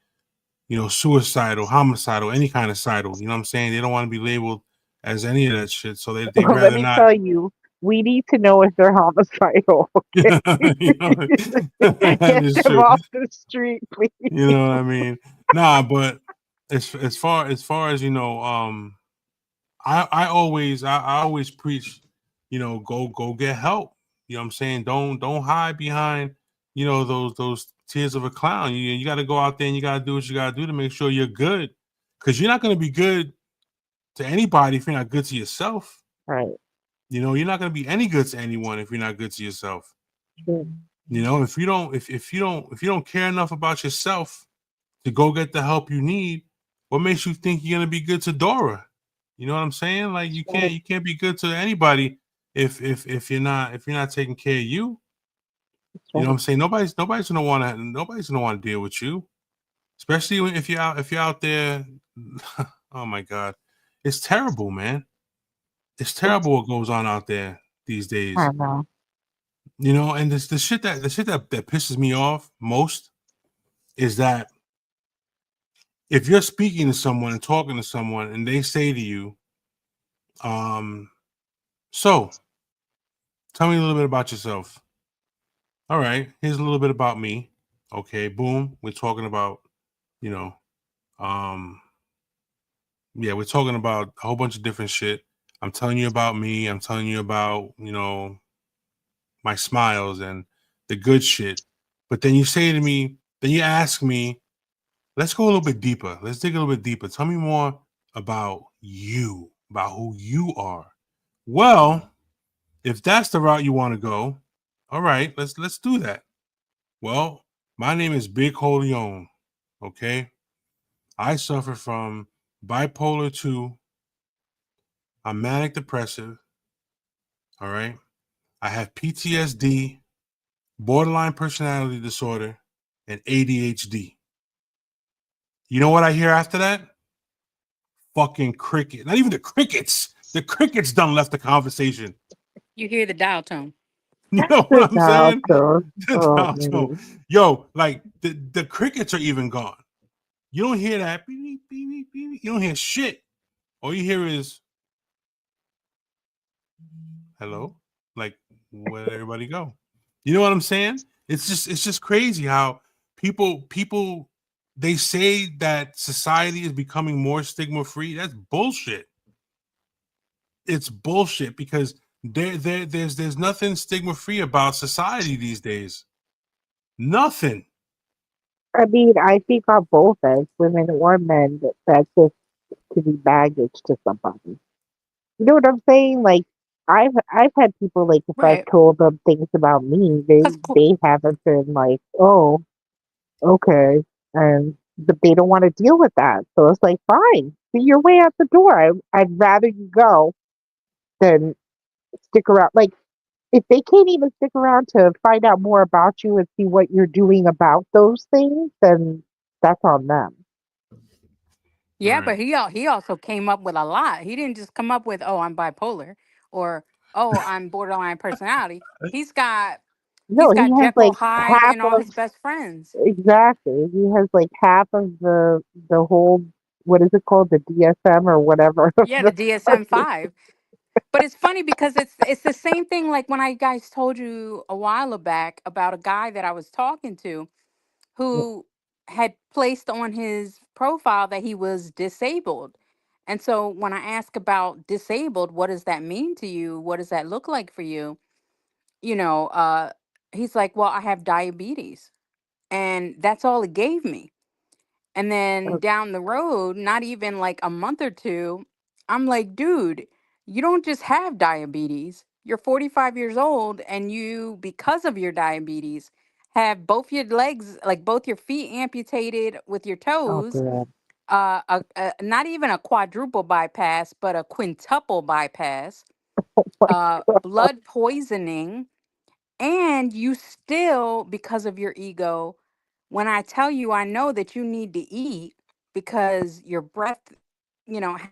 suicidal, homicidal, any kind of sidal. You know what I'm saying? They don't want to be labeled as any of that shit. So they well, let rather me not. tell you, we need to know if they're homicidal. Okay, You know, that get is them true. off the street, please. You know what I mean? Nah, but as far as I always preach, go get help. You know what I'm saying? Don't hide behind, those tears of a clown. You got to go out there and you got to do what you got to do to make sure you're good. Cuz you're not going to be good to anybody if you're not good to yourself. Right. You're not going to be any good to anyone if you're not good to yourself. True. If you don't if you don't care enough about yourself to go get the help you need, what makes you think you're gonna be good to Dora? You know what I'm saying? Like Right. you can't be good to anybody if you're not taking care of you. That's You know right. what I'm saying? Nobody's gonna want to deal with you. especially if you're out there. Oh my God, it's terrible, man. It's It's terrible what goes on out there these I days. don't know. You know, and this the shit that pisses me off most is that if you're speaking to someone and talking to someone and they say to you, um, so tell me a little bit about yourself. All right, here's a little bit about me. Okay, boom. We're talking about, you know, um, yeah, we're talking about a whole bunch of different shit. I'm telling you about me. I'm telling you about, my smiles and the good shit. But then you say to me, then you ask me, let's go a little bit deeper. Let's dig a little bit deeper. Tell me more about you, about who you are. Well, if that's the route you want to go, all right, let's do that. Well, my name is Big Corleone. Okay. I suffer from bipolar 2. I'm manic depressive. All right. I have PTSD, borderline personality disorder, and ADHD. You know what I hear after that? Fucking cricket. Not even the crickets. The crickets done left the conversation. You hear the dial tone. You know The what I'm dial saying? tone. The Oh dial tone. man. Yo, like the crickets are even gone. You don't hear that. Beep, beep, beep, beep, beep. You don't hear shit. All you hear is hello. Like, where did everybody go? You know what I'm saying? It's just crazy how people they say that society is becoming more stigma free. That's bullshit. It's bullshit because there's nothing stigma free about society these days. Nothing. I mean, I think on both ends, women or men, that's just to be baggage to somebody. You know what I'm saying? Like, I've had people like if I've Right. told them things about me, Cause they haven't been like, oh, okay, and but they don't want to deal with that. So it's like, fine, see your way out the door. I'd rather you go than stick around. Like, if they can't even stick around to find out more about you and see what you're doing about those things, then that's on them. yeah, Right. but he also came up with a lot. He didn't just come up with, oh, I'm bipolar, or oh, I'm borderline personality. He's got No, he's he got has Jekyll like Hyde half and all of his best friends. exactly. He has like half of the whole what is it called, the DSM or whatever. Yeah, the DSM-5. But it's funny because it's the same thing like when I guys told you a while back about a guy that I was talking to who had placed on his profile that he was disabled. And so when I ask about disabled, what does that mean to you? What does that look like for you? You know, he's like, well, I have diabetes. And that's all it gave me. And then down the road, not even like a month or two, I'm like, dude, you don't just have diabetes. You're 45 years old, and you, because of your diabetes, have both your legs, like both your feet amputated with your Oh toes, god. not even a quadruple bypass, but a quintuple bypass, blood poisoning, and you still, because of your ego, when I tell you I know that you need to eat because your breath,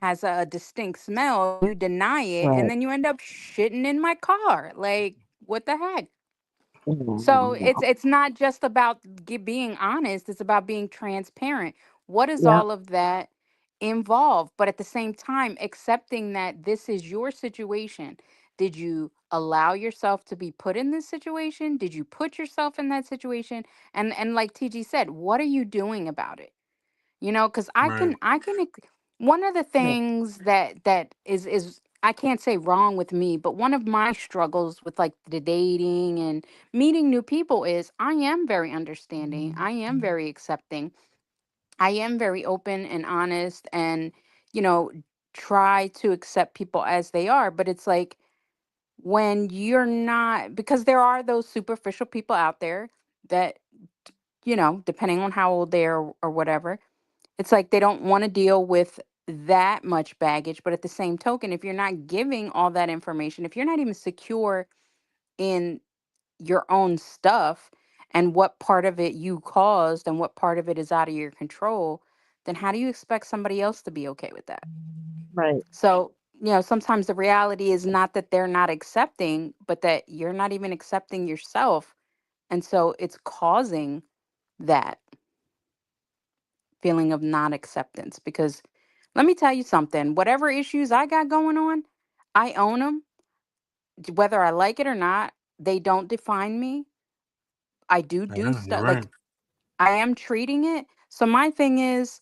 has a distinct smell, you deny it, and Right. then you end up shitting in my car. Like, what the heck? So it's No. it's not just about being honest, it's about being transparent. What does Yeah. all of that involve? But at the same time, accepting that this is your situation. Did you allow yourself to be put in this situation? Did you put yourself in that situation? And like TG said, what are you doing about it? Because Right. one of the Yeah. things that is I can't say wrong with me, but one of my struggles with like the dating and meeting new people is I am very understanding, I am very accepting, I am very open and honest, and you know try to accept people as they are. But it's like when you're not, because there are those superficial people out there that, depending on how old they are or whatever, it's like they don't want to deal with that much baggage. But at the same token, if you're not giving all that information, if you're not even secure in your own stuff, and what part of it you caused and what part of it is out of your control, then how do you expect somebody else to be okay with that? Right. So, sometimes the reality is not that they're not accepting, but that you're not even accepting yourself. And so it's causing that feeling of non acceptance. Because let me tell you something, whatever issues I got going on, I own them, whether I like it or not. They don't define me. I do Yeah, you're stuff right. like I am treating it. So my thing is,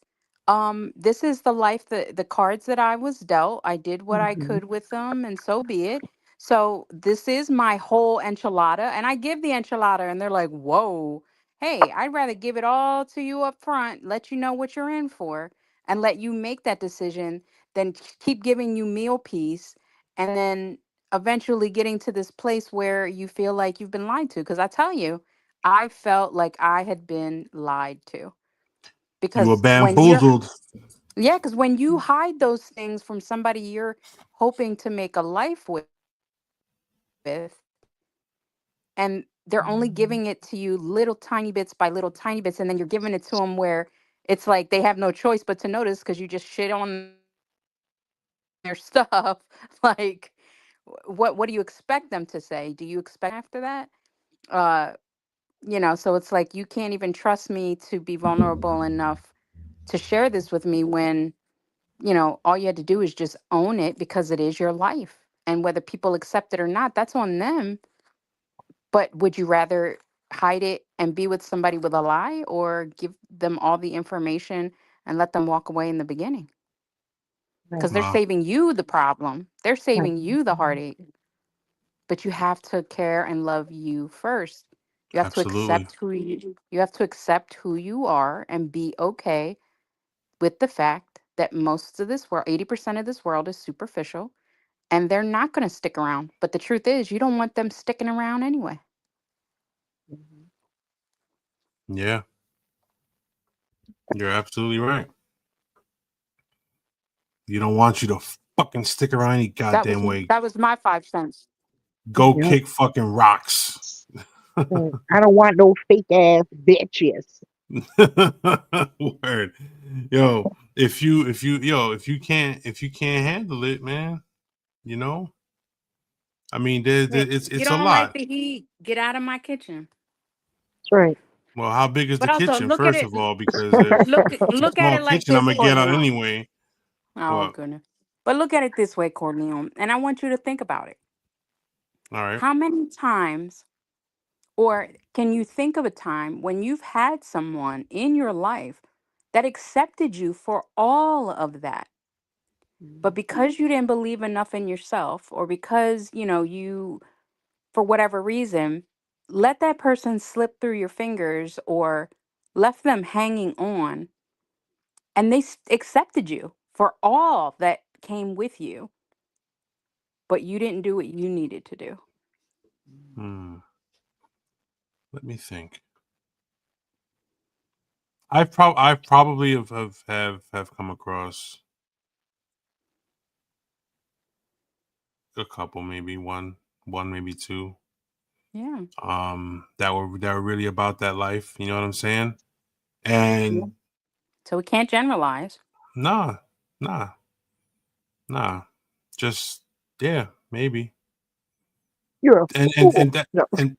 this is the life, the cards that I was dealt. I did what I Hmm. could with them, and so be it. So this is my whole enchilada, and I give the enchilada, and they're like, "Whoa, hey, I'd rather give it all to you up front, let you know what you're in for, and let you make that decision, than keep giving you meal peace, and then eventually getting to this place where you feel like you've been lied to." Because I tell you, I felt like I had been lied to. You were Because bamboozled. yeah, because when you hide those things from somebody you're hoping to make a life with, and they're only giving it to you little tiny bits by little tiny bits, and then you're giving it to them where it's like they have no choice but to notice because you just shit on their stuff. Like, what do you expect them to say? Do you expect after that? Uh, so it's like you can't even trust me to be vulnerable enough to share this with me when, all you had to do is just own it because it is your life. And whether people accept it or not, that's on them. But would you rather hide it and be with somebody with a lie, or give them all the information and let them walk away in the beginning? Right. Because they're Wow, saving you the problem, they're Right. saving you the heartache. But you have to care and love you first. You have to absolutely. accept you have to accept who you are and be okay with the fact that most of this world, 80% of this world is superficial, and they're not going to stick around. But the truth is, you don't want them sticking around anyway. Mhm. Yeah, you're absolutely right. You don't want you to fucking stick around any That was goddamn way. that was my 5 cents. Go Yep. kick fucking rocks. Right. I don't want no fake ass bitches. Word. Yo, if you can't handle it, man, you know, I mean, Look, you it's a don't like lot. the heat, get out of my kitchen. That's right. Well, how big is the But also kitchen, look at first it of all? Because if it's a look at small it like kitchen, I'm this, gonna get out Corleone. anyway. Oh What? goodness. But look at it this way, Corleone, and I want you to think about it. All right. How many times, or can you think of a time when you've had someone in your life that accepted you for all of that? But Mhm. because you didn't believe enough in yourself, or because, you, for whatever reason, let that person slip through your fingers, or left them hanging on, and they accepted you for all that came with you, but you didn't do what you needed to do. Hmm. Let me think. I probably have come across a couple, maybe one, maybe two. Yeah. That were really about that life. You know what I'm saying? Yeah. And So we can't generalize. nah, nah, nah. Just yeah, maybe. You're a And fool. that No. and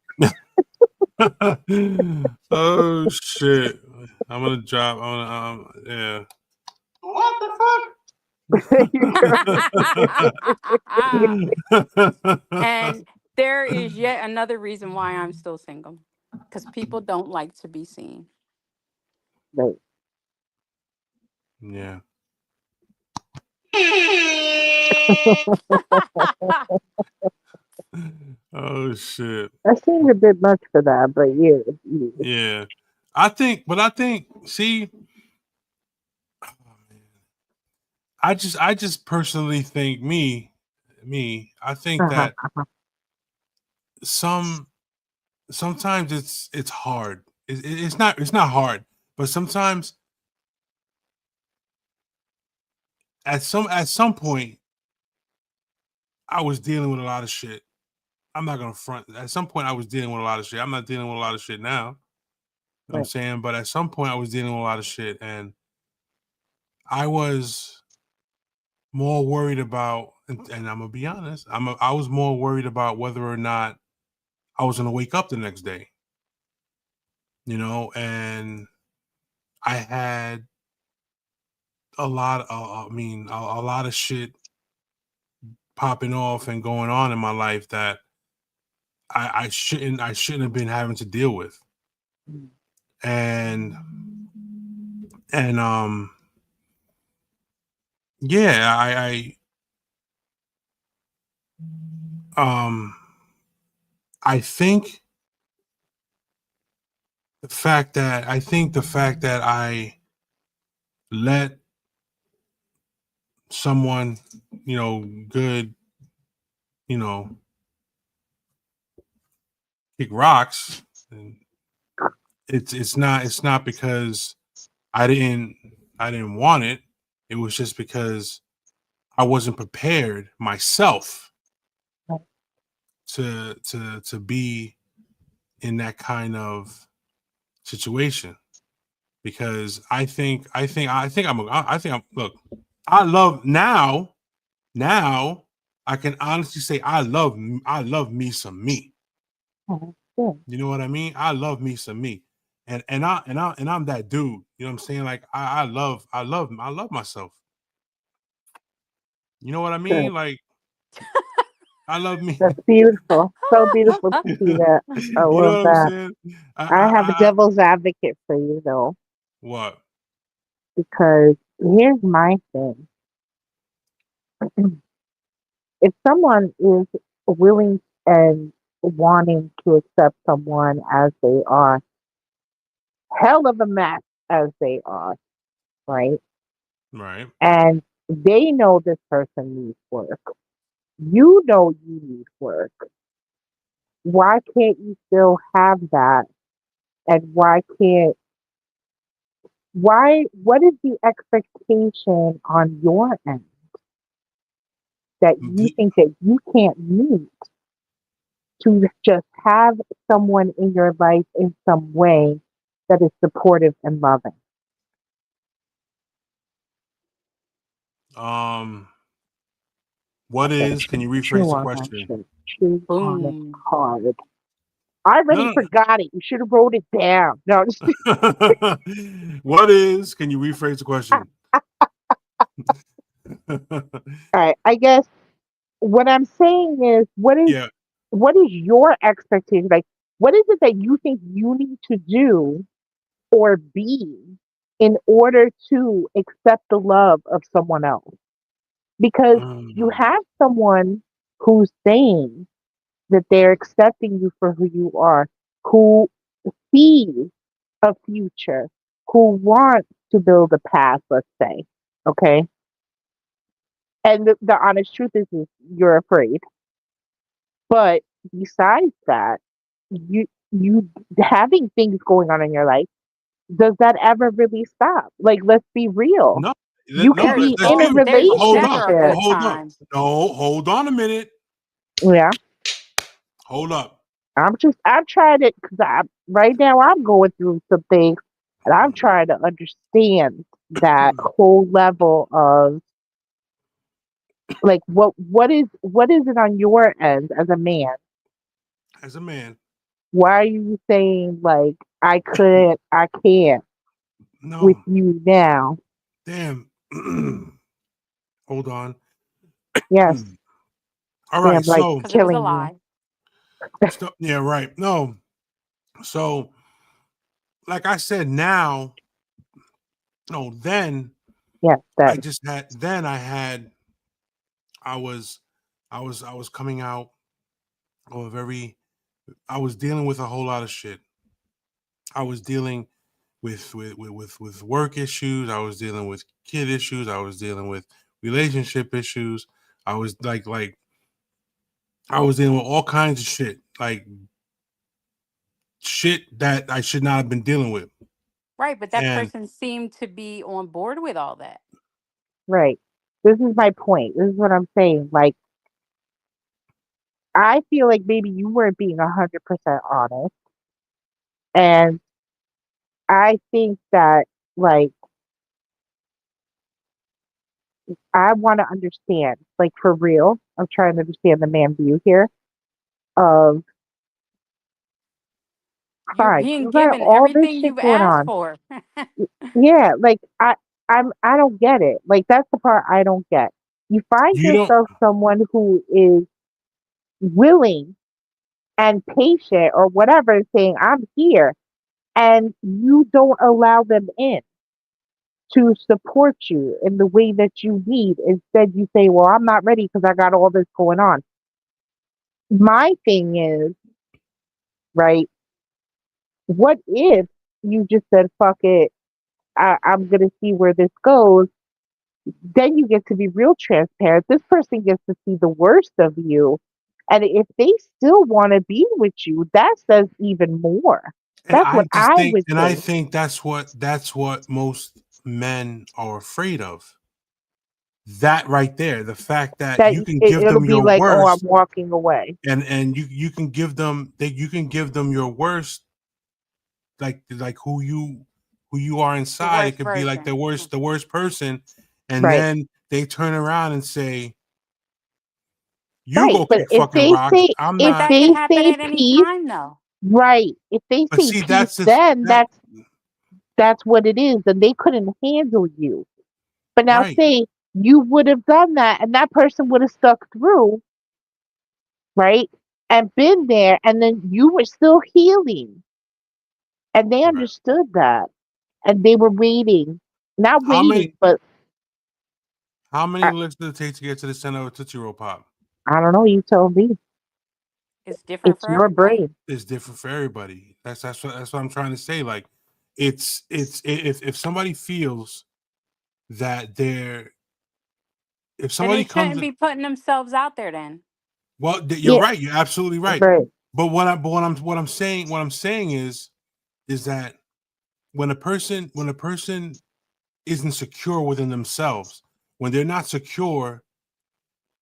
oh shit! I'm gonna drop. Yeah. What You're the fuck? And there is yet another reason why I'm still single, because people don't like to be seen. right. Yeah. Oh shit. That seems a bit much for that, but yeah. Yeah. Yeah. I think, see, I just personally think I think Uh-huh. that some sometimes it's hard. It's not hard, but sometimes at some point I was dealing with a lot of shit. I'm not gonna front. At some point, I was dealing with a lot of shit. I'm not dealing with a lot of shit now. You know what I'm Right. saying, but at some point, I was dealing with a lot of shit, and I was more worried about. And I'm gonna be honest. I was more worried about whether or not I was gonna wake up the next day. You know, and I had a lot. I mean, a lot of shit popping off and going on in my life that I shouldn't have been having to deal with. Mm. And and yeah, um I think the fact that I let someone, good, you know, kick rocks, and it's not because I didn't I didn't want it. It was just because I wasn't prepared myself Right. to be in that kind of situation, because I think I'm look, I love now I can honestly say I love me some me. Mhm. Good. You know what I mean? I love me some me. And I'm that dude. You know what I'm saying? Like I love myself. You know what I Good. mean? Like I love me. That's beautiful. So beautiful to see that. I You know love what I'm that. saying? I have a I devil's advocate for you though, what? because here's my thing. If someone is willing and wanting to accept someone as they are, hell of a mess as they are, right? Right. And they know this person needs work. You know you need work. Why can't you still have that? And what is the expectation on your end that you The, think that you can't meet to just have someone in your life in some way that is supportive and loving? um what Okay, is, can you rephrase chew the on that question? shit. Chew on it Boom. hard. I already No, forgot it. You should have wrote it down. No, just, no. What is, can you rephrase the question? all right. I guess what I'm saying is, Yeah. what is your expectation? Like, what is it that you think you need to do or be in order to accept the love of someone else? Because you Mm. have someone who's saying that they're accepting you for who you are, who sees a future, who wants to build a path, let's say. Okay. And the honest truth is you're afraid. But besides that, you having things going on in your life, does that ever really stop? Like, let's be real. No, You no, could There's be let's in be, a there's hold up, never a relationship. good hold up. time. No, hold on a minute. Yeah. Hold up. I've tried it because right now I'm going through some things and I'm trying to understand that whole level of like what is it on your end as a man? As a man, Why are you saying like I can't with no, you now? damn. Hold on. Yes, All right, damn, like so, Because it was a killing you. lie. yeah, right. No, so like I said, now, no, then Yes, I then. just had, then I had, I was, I was coming out of a very, I was dealing with a whole lot of shit. I was dealing with work issues. I was dealing with kid issues. I was dealing with relationship issues. I was like I was dealing with all kinds of shit, like shit that I should not have been dealing with. Right, but that And person seemed to be on board with all that. Right. This is my point. This is what I'm saying. Like I feel like maybe you weren't being 100% honest, and I think that like I want to understand, like for real. I'm trying to understand the man view here of You're fine. being You got given all this everything shit you've going asked on. for. Yeah, like I don't get it. Like that's the part I don't get. You find You don't. yourself someone who is willing and patient or whatever, saying I'm here, and you don't allow them in to support you in the way that you need. Instead, you say, "Well, I'm not ready because I got all this going on." My thing is, right? What if you just said, "Fuck it, I'm gonna see where this goes." Then you get to be real transparent. This person gets to see the worst of you. And if they still want to be with you, that says even more. And That's I what just I think, would and I think. think that's what most men are afraid of. That right there, the fact that That you can give it'll them be your like, oh, I'm worst, walking away. and you can give them that you can give them your worst, like who you are The inside. It worst could be like version. the worst person, and Right. then they turn around and say, "You Right. go But kick fucking rocks. I'm But not." that could they happen say at any peace, time, though. right. If they But say see, peace, that's just then that that's what it is. And they couldn't handle you. But now right. say you would have done that and that person would have stuck through, right? And been there, and then you were still healing. And they Right. understood that. And they were waiting. Not How many waiting, but how many I, licks does it take to get to the center of a Tootsie Roll Pop? I don't know, you told me. It's different It's for your everybody. brain. It's different for everybody. That's what I'm trying to say. Like, if somebody feels that they're if Then they somebody comes shouldn't be putting themselves out there then. well, you're Yeah, right. You're absolutely right. right. But what I'm saying is that when a person isn't secure within themselves, when they're not secure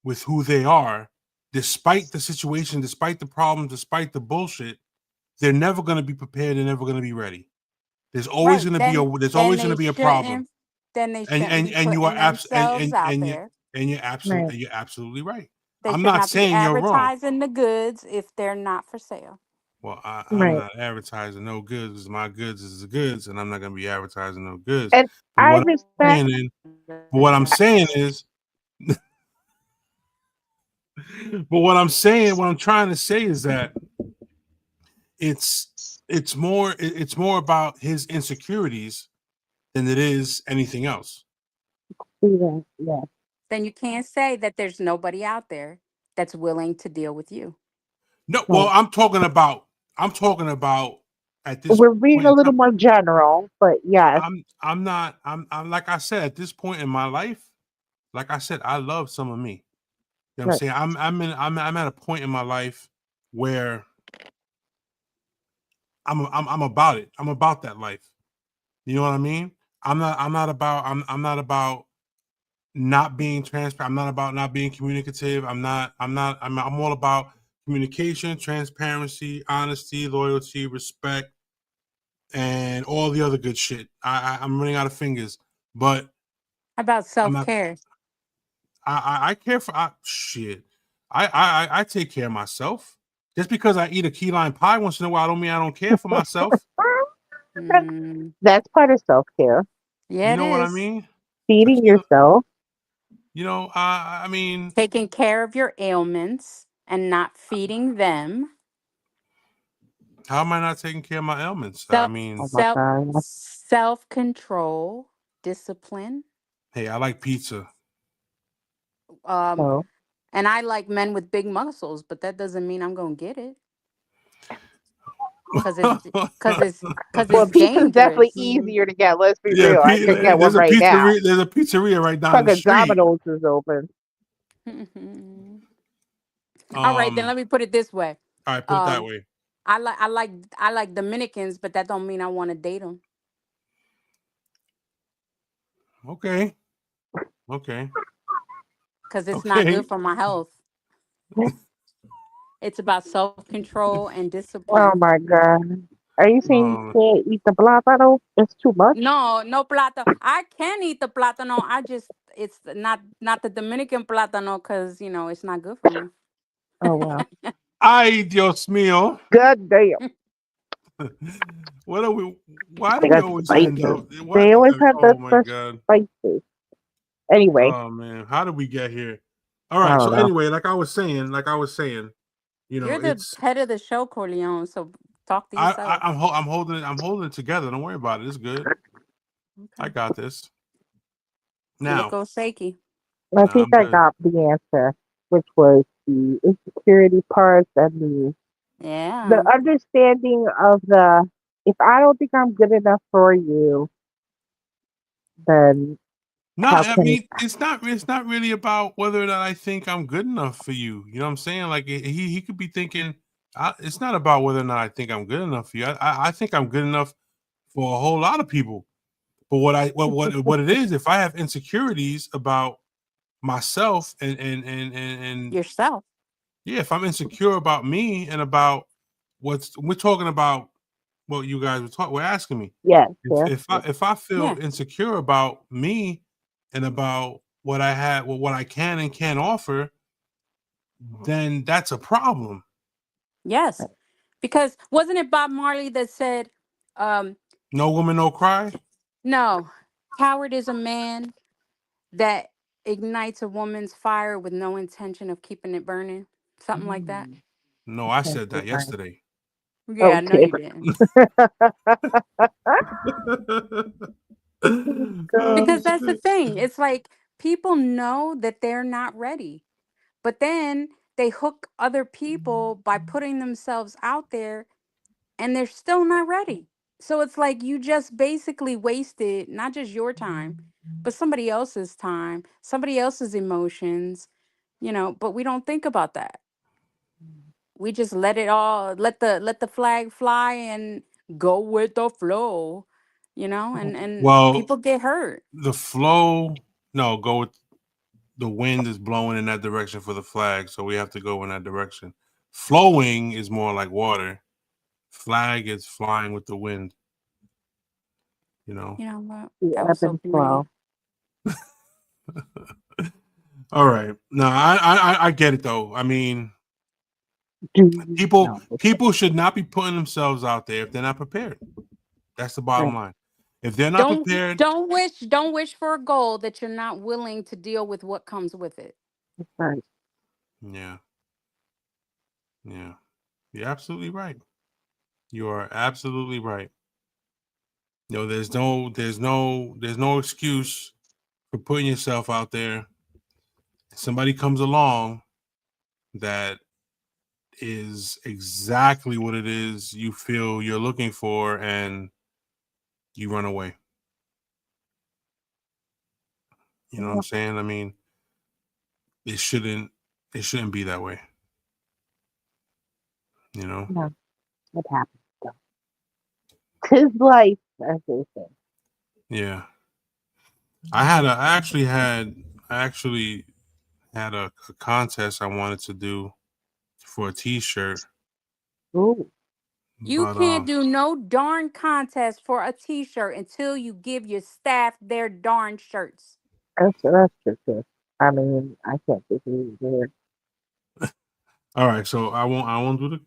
with who they are, despite the situation, despite the problems, despite the bullshit, they're never going to be prepared. They're never going to be ready. There's always Right. going to be a Then there's then always going they to be a problem. shouldn't then they And shouldn't and be and you are putting abs themselves out there. and you're absolutely Right. and you're absolutely right. They I'm should not not be saying you're wrong. advertising the goods if they're not for sale. Well, I'm Right. not advertising no goods because my goods is the goods, and I'm not going to be advertising no goods. And But I what I'm respect saying is, but what I'm saying is, what I'm trying to say is that it's it's more about his insecurities than it is anything else. that. Yeah. Then you can't say that there's nobody out there that's willing to deal with you. No, well, Right. I'm talking about at this We're being point a in little time. more general, but yes. I'm not I'm like I said at this point in my life, like I said, I love some of me. You know what I'm Right. saying? I'm at a point in my life where I'm about it. I'm about that life. You know what I mean? I'm not about not being transparent. I'm not about not being communicative. I'm all about communication, transparency, honesty, loyalty, respect, and all the other good shit. I'm running out of fingers, but How about I'm self not. care? I care for shit. I take care of myself. Just because I eat a key lime pie once in a while, don't mean I don't care for myself. Mm, That's part of self care. yeah, You it know what I is. mean? A Feeding key, yourself. I mean, Taking care of your ailments and not feeding them. how am I not taking care of my ailments? I Self mean, Oh my self God. self control, discipline. hey, I like pizza. Um, So, and I like men with big muscles, but that doesn't mean I'm gonna get it because well, it's pizza's definitely dangerous. easier to get. Let's be Yeah, real. I could get one there's a right now. pizzeria. There's a pizzeria right down the Fucking street. Domino's is open. All right, then Um, let me put it this way. all right, put it that Um, way. I like Dominicans, but that don't mean I want to date them Okay, okay, because it's not good okay. for my health. It's about self-control and Oh discipline. my God. Are you saying Um, you can't eat the plátano? It's too much? No, no plátano. I can eat the plátano. I just it's not the Dominican plátano because it's not good for me. Oh wow. ay, Dios mío. God damn. What are we? Why do They we got always end spices. up? What? They always have Oh my the god. spices. Anyway, Oh man, how did we get here? All I right. don't So know. anyway, like I was saying, You're the it's head of the show, Corleone. So talk to yourself. I'm holding it. I'm holding it together. Don't worry about it. It's good. I Okay. got this. Now, Sicko Seiki. I nah, think I'm I good. got the answer, which was the insecurity parts and the Yeah. understanding of the if I don't think I'm good enough for you, then No, how I can mean it's not. It's not really about whether or not I think I'm good enough for you. You know what I'm saying? Like he could be thinking. It's not about whether or not I think I'm good enough for you. I think I'm good enough for a whole lot of people. But what it is, if I have insecurities about myself and Yourself. yeah, if I'm insecure about me and about what's we're talking about what you guys we're asking me. yes, If yes, if I yes. if I feel Yeah. insecure about me and about what I had, what I can and can't offer, then that's a problem. Yes. Because wasn't it Bob Marley that said, um, No woman, no cry. no, coward is a man that ignites a woman's fire with no intention of keeping it burning? Something like that. No, I That's said so that nice. yesterday. Yeah, I know Okay. you didn't. Because Oh, that's the shit. thing. It's like people know that they're not ready, but then they hook other people by putting themselves out there and they're still not ready. So it's like you just basically wasted not just your time, but somebody else's time, somebody else's emotions, but we don't think about that. We just let it all let the flag fly and go with the flow, and Well, people get hurt. the flow, no, go with the wind is blowing in that direction for the flag, so we have to go in that direction. Flowing is more like water. Flag is flying with the wind, you know. You know what? The That ebb was so and corny. flow. All right. No, I get it though. I mean, Do you people know the people should not be putting themselves out there if they're not prepared. That's the bottom right? line. If they're not Don't prepared, don't wish for a goal that you're not willing to deal with what comes with it. That's right. yeah, yeah, you're absolutely right. You are absolutely right. No, there's no excuse for putting yourself out there. Somebody comes along that is exactly what it is you feel you're looking for, and you run away. You know what I'm Yeah, saying? I mean, it shouldn't it shouldn't be that way. You know? no, it happens. Though. 'Tis life, as they say. Yeah. I actually had a contest I wanted to do for a T-shirt, Ooh, You but can't do no darn contest for a t-shirt until you give your staff their darn shirts. that's true too. I mean, I can't disagree there. all right. So I won't do the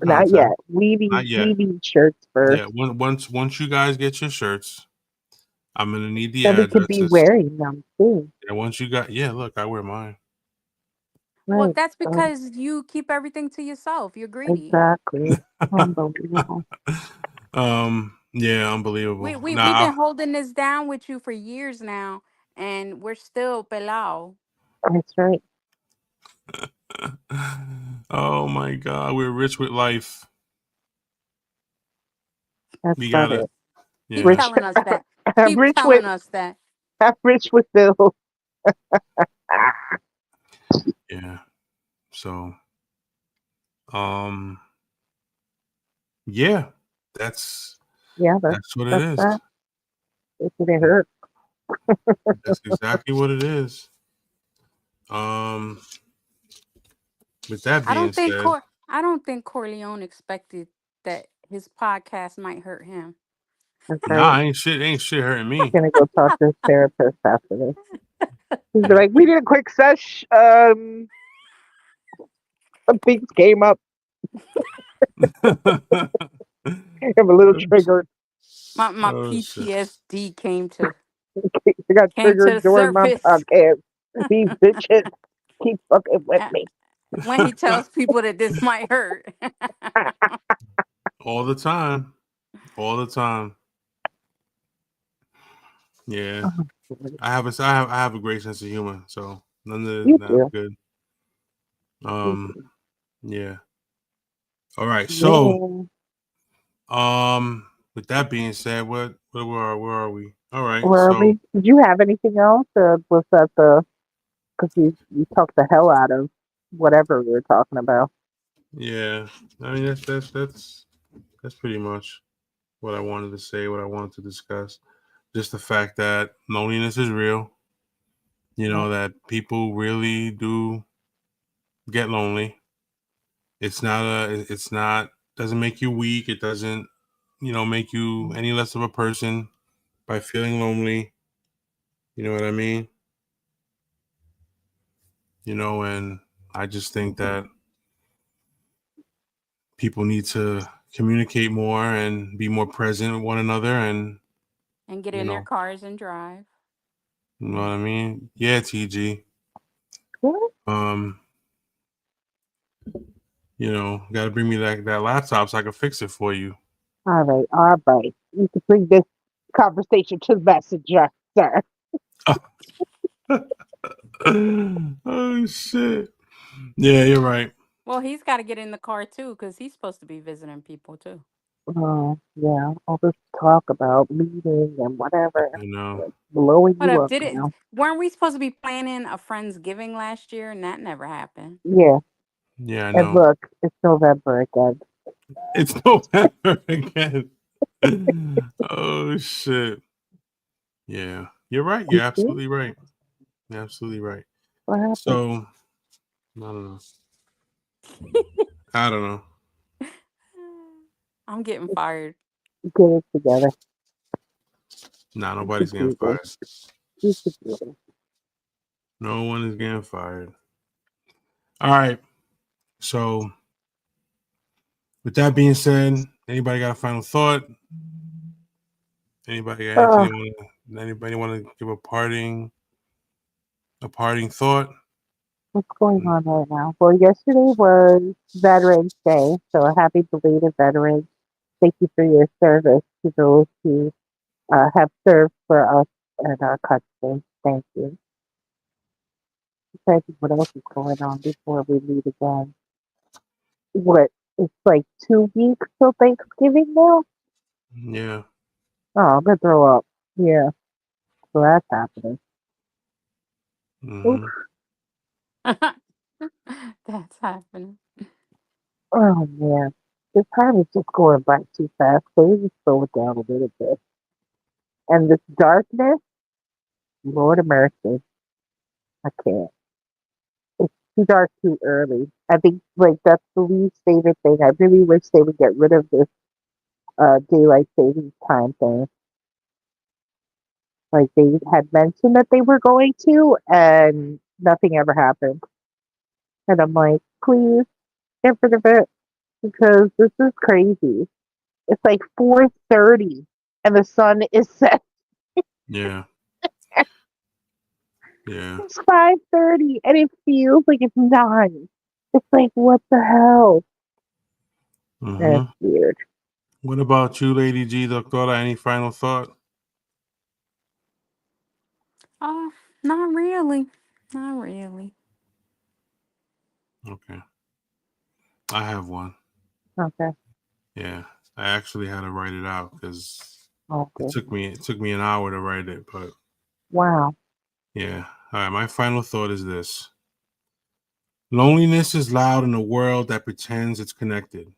Not contest. yet. We Not need yet. we need shirts Yeah. first. Once you guys get your shirts, I'm gonna need the Then we could be addresses. wearing them too. And once you got, yeah, look, I wear mine. Well, Right. that's So because you keep everything to yourself. You're greedy. exactly. Unbelievable. Yeah, unbelievable. We've Nah. been holding this down with you for years now, and we're still pelao. That's right. Oh my God, we're rich with life. That's We about gotta, it. Keep yeah, Rich telling us that. I'm Keep rich with telling us that. I'm rich with Bill. yeah. So, um, yeah, that's Yeah, that's what it that's is. that. It's gonna hurt. That's exactly what it is. Um, With that I being don't think said, Cor I don't think Corleone expected that his podcast might hurt him. That's right. nah, ain't shit hurting me. Gonna go talk to his therapist after this. He's like, we did a quick sesh. Some things came up. I'm a little triggered. My Oh shit. PTSD I got came to the triggered during my surface podcast. These bitches keep fucking with uh, me. when he tells people that this might hurt. All the time. All the time. Yeah. I have a great sense of humor, so none of You that I'm do. good. You Um, do. yeah. All right. So, Yeah. with that being said, where are we? All right. Where are So, we? Did you have anything else? Or was that the, because you talked the hell out of whatever we were talking about? yeah. I mean that's pretty much what I wanted to say, what I wanted to discuss. Just the fact that loneliness is real. You Yeah. know that people really do get lonely. It's not doesn't make you weak. It doesn't, make you any less of a person by feeling lonely. You know what I mean? And I just think that people need to communicate more and be more present with one another, and And get you in their know, cars and drive. you know what I mean? Yeah, TG. Good. Um, gotta bring me that laptop so I can fix it for you. All right. All right. You can bring this conversation to the messenger, sir. Oh shit. Yeah, you're right. Well, he's got to get in the car too, because he's supposed to be visiting people too. Oh, yeah. All this talk about meeting and whatever. I know. It's blowing What you up? up now. Weren't we supposed to be planning a Friendsgiving last year, and that never happened? Yeah. Yeah, I And know. look, it's November again. It's November again. Oh shit. Yeah. You're right. You You're see? absolutely right. You're absolutely right. What happened? So I don't know. I don't know. I'm getting fired. Get it together. Nah, You can nobody's getting do this. fired. You can do this. No one is getting fired. All right. So with that being said, anybody got a final thought? Anybody got anything Oh, they want to anybody want to give a parting thought? what's going on right now? Well, yesterday was Veterans Day, so a happy belated veterans. Thank you for your service to those who have served for us in our country. Thank you. Thank you. What else is going on before we meet again? What? It's like 2 weeks till Thanksgiving now? Yeah. Oh, I'm gonna throw up. Yeah, so that's happening. Oof. Mm-hmm. That's happening. Oh man, this time is just going by too fast. Please just slow it down a little bit. And this darkness, Lord of mercy, I can't. It's too dark too early. I think like that's the least favorite thing. I really wish they would get rid of this daylight savings time thing. Like they had mentioned that they were going to, and nothing ever happened. And I'm like, please get rid of it because this is crazy. It's like 4:30 and the sun is set. Yeah. Yeah. It's 5:30 and it feels like it's 9. It's like what the hell? That's Mm-hmm. weird. What about you, Lady G, Doctora? Any final thought? Oh, not really. Not really. Okay. I have one. Okay. Yeah. I actually had to write it out because it Okay. took me it took me an hour to write it, but Wow. yeah. All right. My final thought is this: loneliness is loud in a world that pretends it's connected,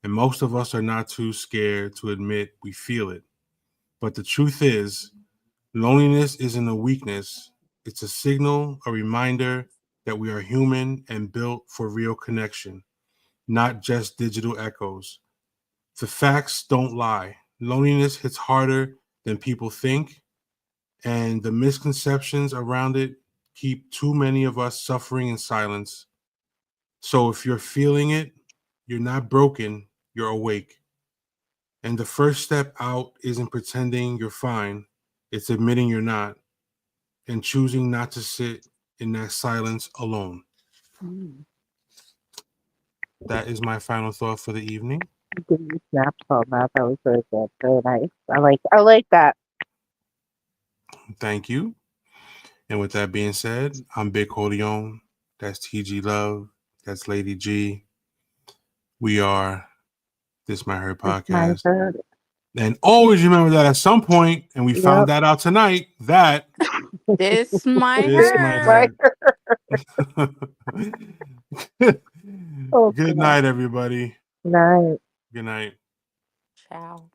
and most of us are not too scared to admit we feel it. But the truth is, loneliness isn't a weakness; it's a signal, a reminder that we are human and built for real connection, not just digital echoes. The facts don't lie. Loneliness hits harder than people think, and the misconceptions around it keep too many of us suffering in silence. So if you're feeling it, you're not broken, you're awake. And the first step out isn't pretending you're fine, it's admitting you're not and choosing not to sit in that silence alone. Mm. That is my final thought for the evening. Give me snaps on that. That was very good. Very nice. I like that. Thank you. And with that being said, I'm Big Corleone. That's TG Love. That's Lady G. We are This My Her It's my podcast. turn. And always remember that at some point, and we found Yep. that out tonight, that This might this might hurt. hurt. Oh Good God. night, everybody. Night. Good night. Ciao.